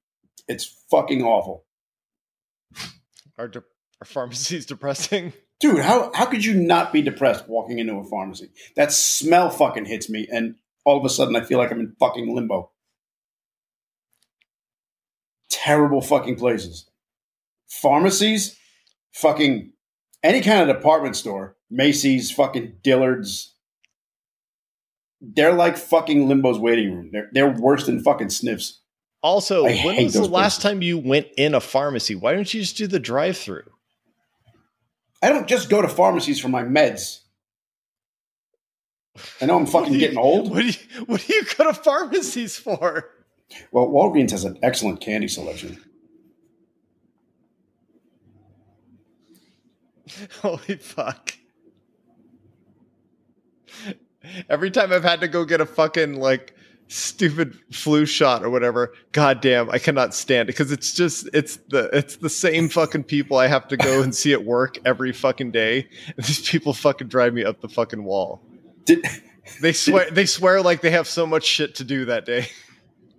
It's fucking awful. Are pharmacies depressing? Dude, how could you not be depressed walking into a pharmacy? That smell fucking hits me, and all of a sudden I feel like I'm in fucking limbo. Terrible fucking places. Pharmacies, fucking any kind of department store, Macy's, fucking Dillard's. They're like fucking limbo's waiting room. They're worse than fucking sniffs. Also, I when hate was the those last places. time you went in a pharmacy? Why don't you just do the drive-through? I don't just go to pharmacies for my meds. I know I'm fucking getting old. What do you go to pharmacies for? Well, Walgreens has an excellent candy selection. Holy fuck. Every time I've had to go get a fucking like stupid flu shot or whatever, goddamn, I cannot stand it because it's the same fucking people I have to go and see at work every fucking day. And these people fucking drive me up the fucking wall. They swear like they have so much shit to do that day.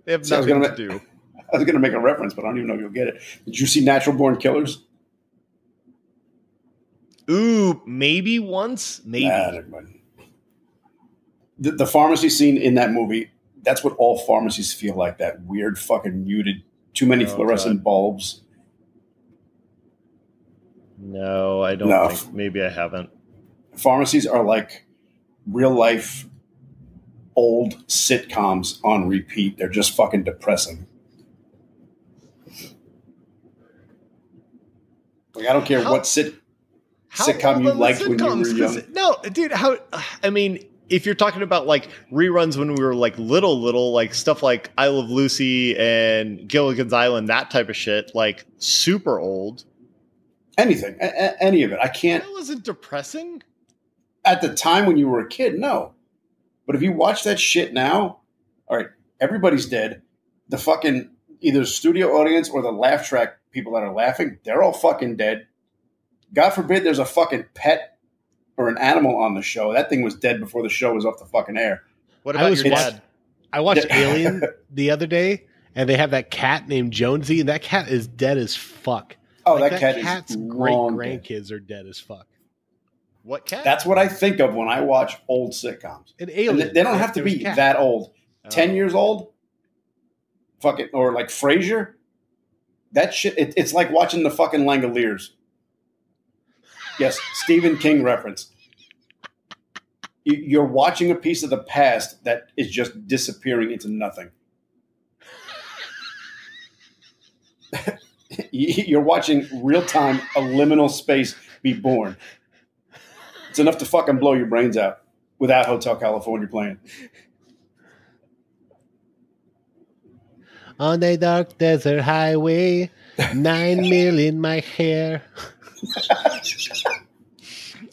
They have nothing to do. I was going to make a reference, but I don't even know if you'll get it. Did you see Natural Born Killers? Ooh, maybe once, maybe. Nah, never mind. The pharmacy scene in that movie, that's what all pharmacies feel like, that weird fucking muted, too many fluorescent bulbs. No, I don't think. Maybe I haven't. Pharmacies are like real life old sitcoms on repeat. They're just fucking depressing. Like, I don't care what sitcom you liked when you were young. No, dude, I mean, if you're talking about like reruns when we were like little, like stuff like I Love Lucy and Gilligan's Island, that type of shit, like super old. Anything, any of it. I can't. That wasn't depressing. At the time when you were a kid, no. But if you watch that shit now, all right, everybody's dead. The fucking either studio audience or the laugh track people that are laughing, they're all fucking dead. God forbid there's a fucking pet or an animal on the show. That thing was dead before the show was off the fucking air. What about your dad? I watched Alien the other day, and they have that cat named Jonesy, and that cat is dead as fuck. Oh, like, that cat's great grandkids are dead as fuck. What cat? That's what I think of when I watch old sitcoms. An Alien. And they don't have to be that old. 10 years old? Fucking, or like Frasier? That shit, it's like watching the fucking Langoliers. Yes, Stephen King reference. You're watching a piece of the past that is just disappearing into nothing. You're watching real-time, a liminal space be born. It's enough to fucking blow your brains out without Hotel California playing. On a dark desert highway, 9 mil in my hair.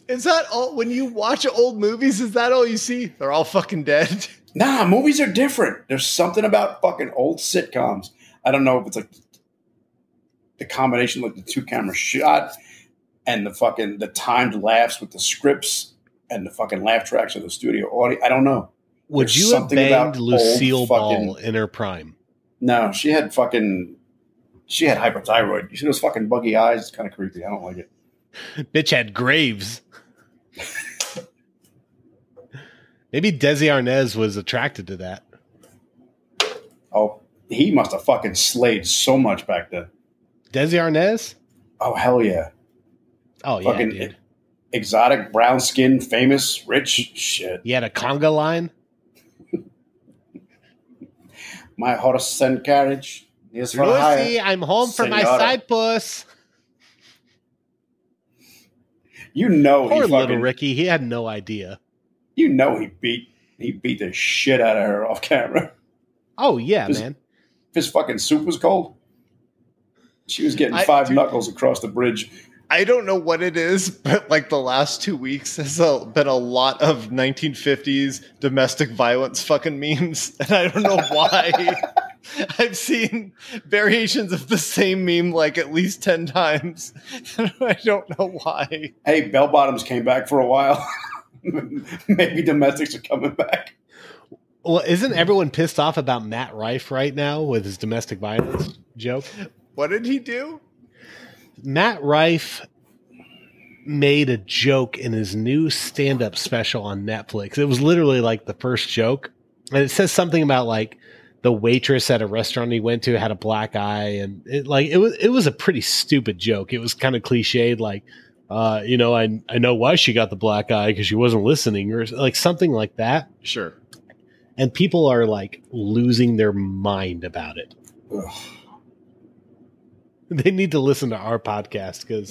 Is that all? When you watch old movies, is that all you see? They're all fucking dead. Nah, movies are different. There's something about fucking old sitcoms. I don't know if it's like the combination of the 2-camera shot and the timed laughs with the scripts and the fucking laugh tracks of the studio audio. I don't know. Would There's you have something banged about Lucille old Ball fucking- in her prime? No, she had hyperthyroid. You see those fucking buggy eyes? It's kind of creepy. I don't like it. Bitch had graves. Maybe Desi Arnaz was attracted to that. Oh, he must have fucking slayed so much back then. Desi Arnaz? Oh, hell yeah. Oh, yeah, Fucking dude. exotic, brown skin, famous, rich shit. You had a conga line? My horse and carriage is for hire. Lucy, I'm home for my Senora. side puss. You know Poor he little fucking, Ricky. He had no idea. you know he beat the shit out of her off camera. Oh, yeah, Just- man. If his fucking soup was cold, she was getting five knuckles across the bridge. I don't know what it is, but like the last 2 weeks has been a lot of 1950s domestic violence fucking memes. And I don't know why. I've seen variations of the same meme like at least 10 times. And I don't know why. Hey, bell bottoms came back for a while. Maybe domestics are coming back. Well, isn't everyone pissed off about Matt Rife right now with his domestic violence joke? What did he do? Matt Rife made a joke in his new stand-up special on Netflix. It was literally like the first joke. And it says something about like the waitress at a restaurant he went to had a black eye. And it was a pretty stupid joke. It was kind of cliched, like, I know why she got the black eye because she wasn't listening, or like something like that. Sure. And people are like losing their mind about it. Ugh. They need to listen to our podcast because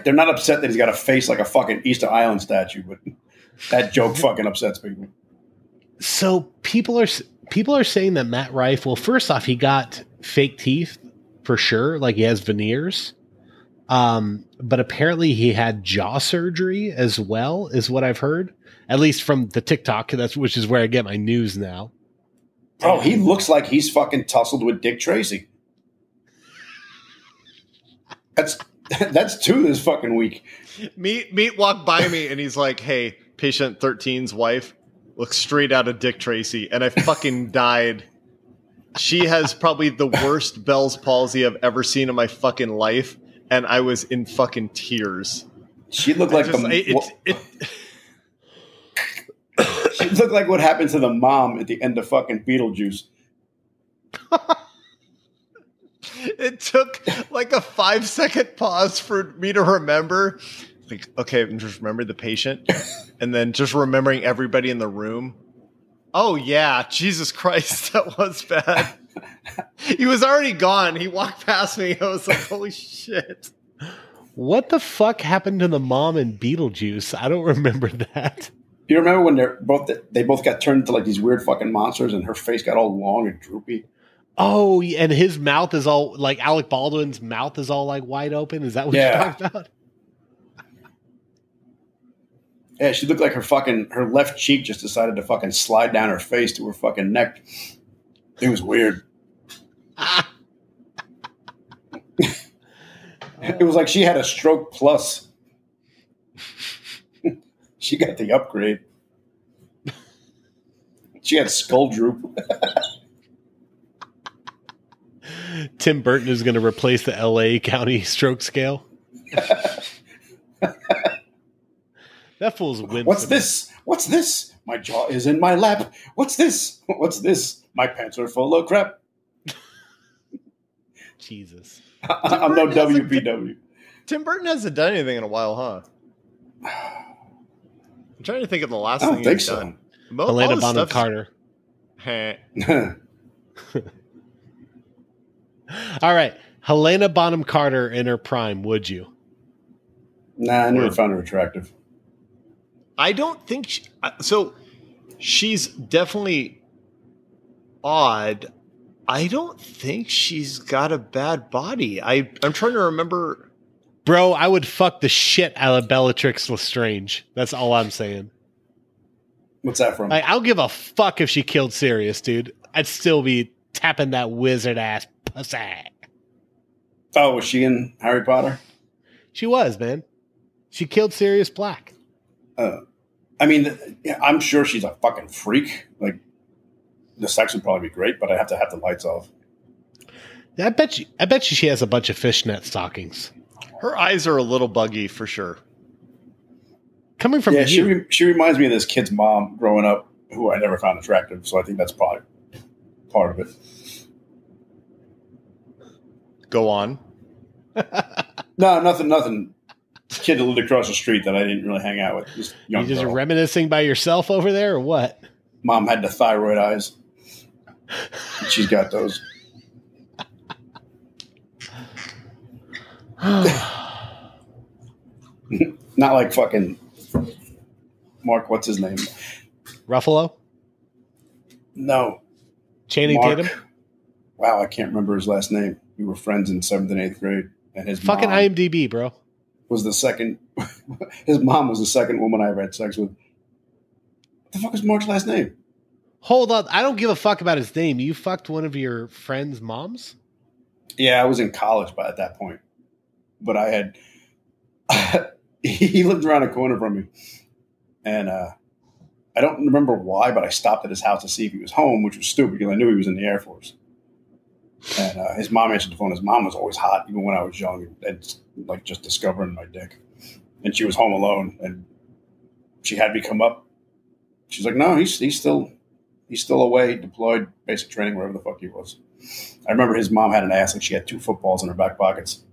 They're not upset that he's got a face like a fucking Easter Island statue, but that joke fucking upsets people. So people are saying that Matt Rife, well, first off, he got fake teeth for sure, like he has veneers. But apparently he had jaw surgery as well, is what I've heard. At least from the TikTok, which is where I get my news now. Bro, he looks like he's fucking tussled with Dick Tracy. That's two this fucking week. Meat walked by me and he's like, "Hey, patient 13's wife looks straight out of Dick Tracy," and I fucking died. She has probably the worst Bell's palsy I've ever seen in my fucking life, and I was in fucking tears. She looked like she looked like what happened to the mom at the end of fucking Beetlejuice. It took like a 5-second pause for me to remember. Like, okay, just remember the patient, and then just remembering everybody in the room. Oh yeah, Jesus Christ, that was bad. He was already gone. He walked past me. I was like, holy shit. What the fuck happened to the mom in Beetlejuice? I don't remember that. You remember when they both got turned into like these weird fucking monsters, and her face got all long and droopy? Oh, and his mouth is all like Alec Baldwin's mouth is all like wide open. Is that what you're talking about? Yeah, she looked like her left cheek just decided to fucking slide down her face to her fucking neck. It was weird. It was like she had a stroke plus. She got the upgrade. She had skull droop. Tim Burton is going to replace the LA County stroke scale. That fool's win. What's this? What's this? My jaw is in my lap. What's this? What's this? My pants are full of crap. Jesus. I'm no WPW. Tim Burton hasn't done anything in a while, huh? I'm trying to think of the last I don't thing think he's so. done. Helena Bonham Carter. All right. Helena Bonham Carter in her prime, would you? Nah, I never found her attractive. I don't think so. She's definitely odd. I don't think she's got a bad body. I'm trying to remember. Bro, I would fuck the shit out of Bellatrix Lestrange. That's all I'm saying. What's that from? I'll give a fuck if she killed Sirius, dude. I'd still be tapping that wizard ass pussy. Oh, was she in Harry Potter? She was, man. She killed Sirius Black. I mean, I'm sure she's a fucking freak. Like, the sex would probably be great, but I have to have the lights off. I bet you she has a bunch of fishnet stockings. Her eyes are a little buggy for sure. Coming from you. She reminds me of this kid's mom growing up, who I never found attractive. So I think that's probably part of it. Go on. No, nothing. Kid that lived across the street that I didn't really hang out with. Just young You just girl. reminiscing by yourself over there, or what? Mom had the thyroid eyes. She's got those. Not like fucking Mark. What's his name? Ruffalo? No, Channing Mark. Tatum? Wow, I can't remember his last name. We were friends in 7th and 8th grade, and his Fucking mom IMDb, bro. was the second. His mom was the second woman I ever had sex with. What the fuck is Mark's last name? Hold on. I don't give a fuck about his name. You fucked one of your friend's moms? Yeah, I was in college at that point, but I had he lived around the corner from me. And I don't remember why, but I stopped at his house to see if he was home, which was stupid because I knew he was in the Air Force. And his mom answered the phone. His mom was always hot, even when I was young, and like just discovering my dick. And she was home alone, and she had me come up. She's like, "No, he's still away, deployed, basic training, wherever the fuck he was." I remember his mom had an ass, like she had 2 footballs in her back pockets.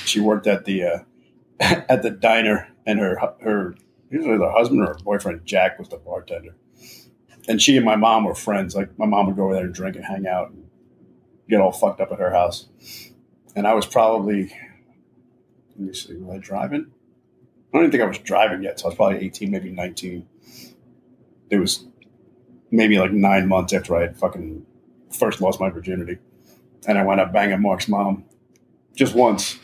She worked at the at the diner, and her usually the husband or her boyfriend Jack was the bartender, and she and my mom were friends. Like my mom would go over there and drink and hang out, and get all fucked up at her house. And I was probably, let me see, was I driving? I don't even think I was driving yet, so I was probably 18, maybe 19. It was maybe like 9 months after I had fucking first lost my virginity. And I wound up banging Mark's mom just once.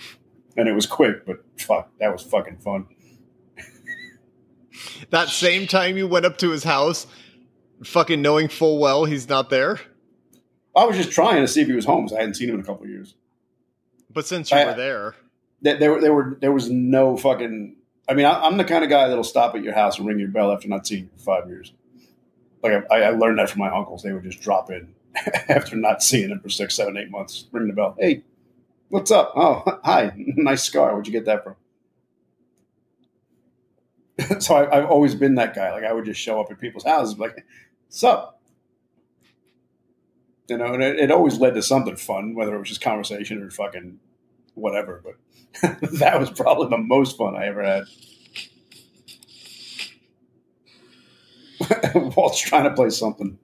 And it was quick, but fuck, that was fucking fun. That same time you went up to his house, fucking knowing full well he's not there? I was just trying to see if he was home, because I hadn't seen him in a couple of years. But since you were there... There was no fucking... I mean, I'm the kind of guy that'll stop at your house and ring your bell after not seeing you for 5 years. Like, I learned that from my uncles. They would just drop in after not seeing him for 6, 7, 8 months. Ring the bell. "Hey, what's up? Oh, hi. Nice scar. Where'd you get that from?" So I've always been that guy. Like, I would just show up at people's houses like, "What's up?" You know, and it always led to something fun, whether it was just conversation or fucking whatever. But that was probably the most fun I ever had. Walt's trying to play something.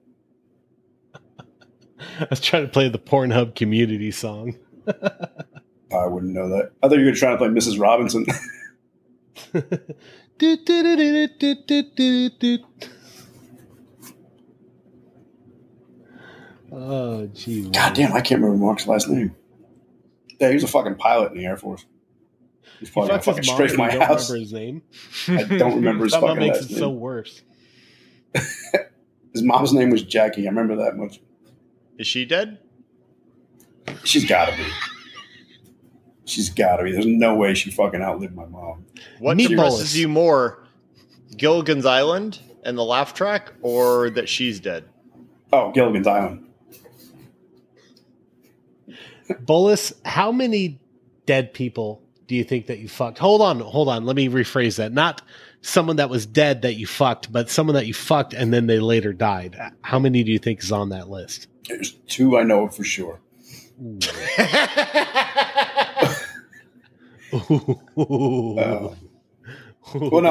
I was trying to play the Pornhub community song. I wouldn't know that. I thought you were trying to play Mrs. Robinson. Oh, gee. God damn, I can't remember Mark's last name. Yeah, he was a fucking pilot in the Air Force. He's probably gonna fucking strafe my house. Remember his name? I don't remember his fucking makes last it name. so worse. His mom's name was Jackie. I remember that much. Is she dead? She's got to be. She's got to be. There's no way she fucking outlived my mom. What stresses you more, Gilligan's Island and the laugh track, or that she's dead? Oh, Gilligan's Island. Bolus, how many dead people do you think that you fucked? Hold on. Let me rephrase that. Not someone that was dead that you fucked, but someone that you fucked and then they later died. How many do you think is on that list? There's 2 I know for sure. Well, no,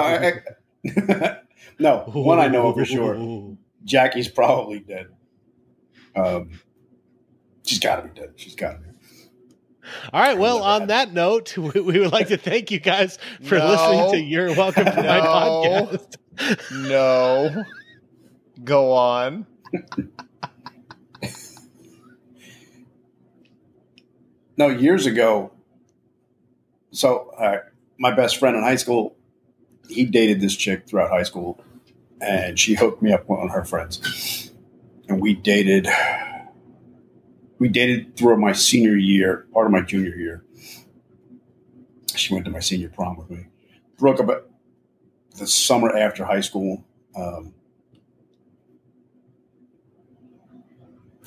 no, one I know for sure. Jackie's probably dead. She's got to be dead. She's got to be. All right. Well, on that note, we would like to thank you guys for listening to You're Welcome to My Podcast. No. Go on. No, years ago. So my best friend in high school, he dated this chick throughout high school, and she hooked me up with one of her friends. And we dated through my senior year, part of my junior year. She went to my senior prom with me. Broke up the summer after high school.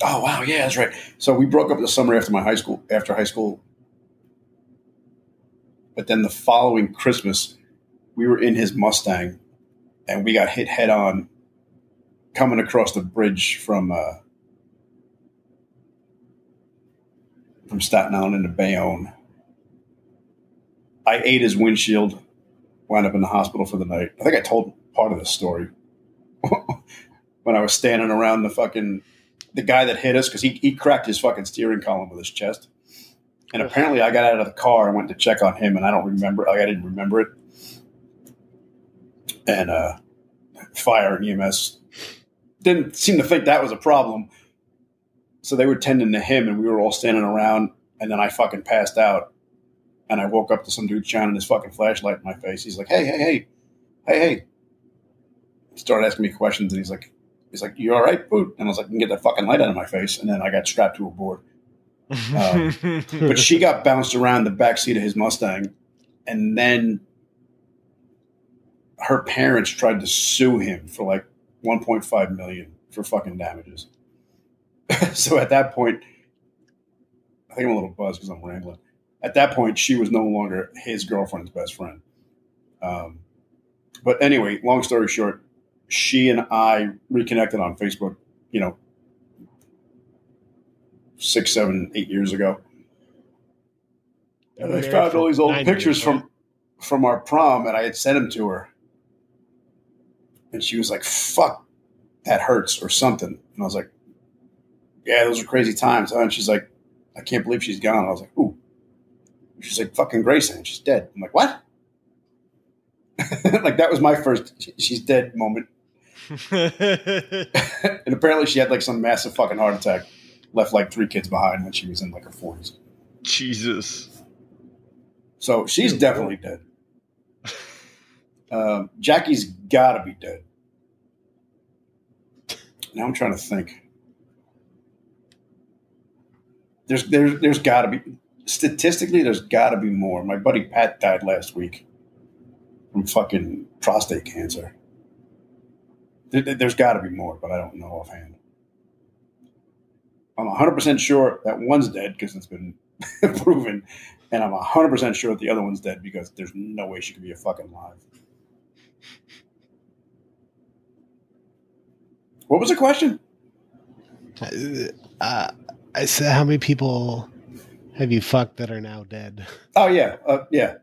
Oh, wow. Yeah, that's right. So we broke up the summer after high school. But then the following Christmas, we were in his Mustang and we got hit head on coming across the bridge from Staten Island into Bayonne. I ate his windshield, wound up in the hospital for the night. I think I told part of this story when I was standing around the guy that hit us, because he cracked his fucking steering column with his chest. And apparently I got out of the car and went to check on him, and I didn't remember it. And fire and EMS didn't seem to think that was a problem. So they were tending to him, and we were all standing around, and then I fucking passed out. And I woke up to some dude shining his fucking flashlight in my face. He's like, hey. He started asking me questions, and he's like, "You all right, Boot?" And I was like, "You can get that fucking light out of my face." And then I got strapped to a board. But she got bounced around the back seat of his Mustang, and then her parents tried to sue him for like 1.5 million for fucking damages. So at that point, I think I'm a little buzzed because I'm rambling. At that point, she was no longer his girlfriend's best friend. But anyway, long story short, she and I reconnected on Facebook, 6, 7, 8 years ago. And I found all these old pictures from our prom, and I had sent them to her. And she was like, fuck, that hurts or something. And I was like, yeah, those are crazy times. Huh? And she's like, I can't believe she's gone. I was like, ooh. She's like, fucking Grayson, she's dead. I'm like, what? Like, that was my first she's dead moment. And apparently she had like some massive fucking heart attack, left like 3 kids behind when she was in like her 40s. Jesus. So she's definitely dead. Jackie's got to be dead. Now I'm trying to think. There's got to be, statistically, there's got to be more. My buddy Pat died last week from fucking prostate cancer. There's got to be more, but I don't know offhand. I'm 100% sure that one's dead because it's been proven, and I'm 100% sure that the other one's dead because there's no way she could be a fucking alive. What was the question? I said, how many people have you fucked that are now dead? Oh, yeah. Yeah.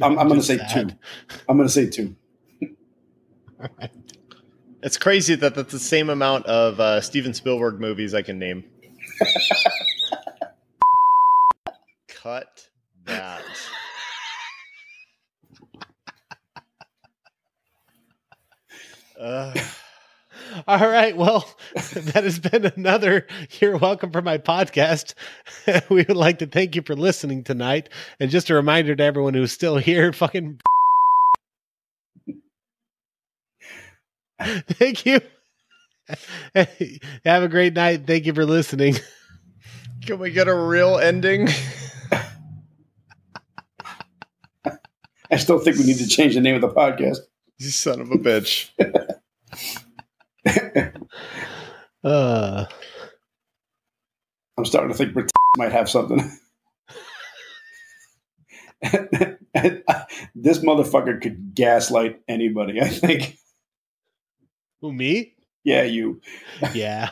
I'm going to say sad. 2. I'm going to say 2. All right. It's crazy that that's the same amount of Steven Spielberg movies I can name. Cut that. All right. Well, that has been another You're Welcome for My podcast. We would like to thank you for listening tonight. And just a reminder to everyone who's still here, fucking thank you. Have a great night. Thank you for listening. Can we get a real ending? I still think we need to change the name of the podcast. You son of a bitch. I'm starting to think Brit might have something. This motherfucker could gaslight anybody, I think. Who, me? Yeah, you. Yeah.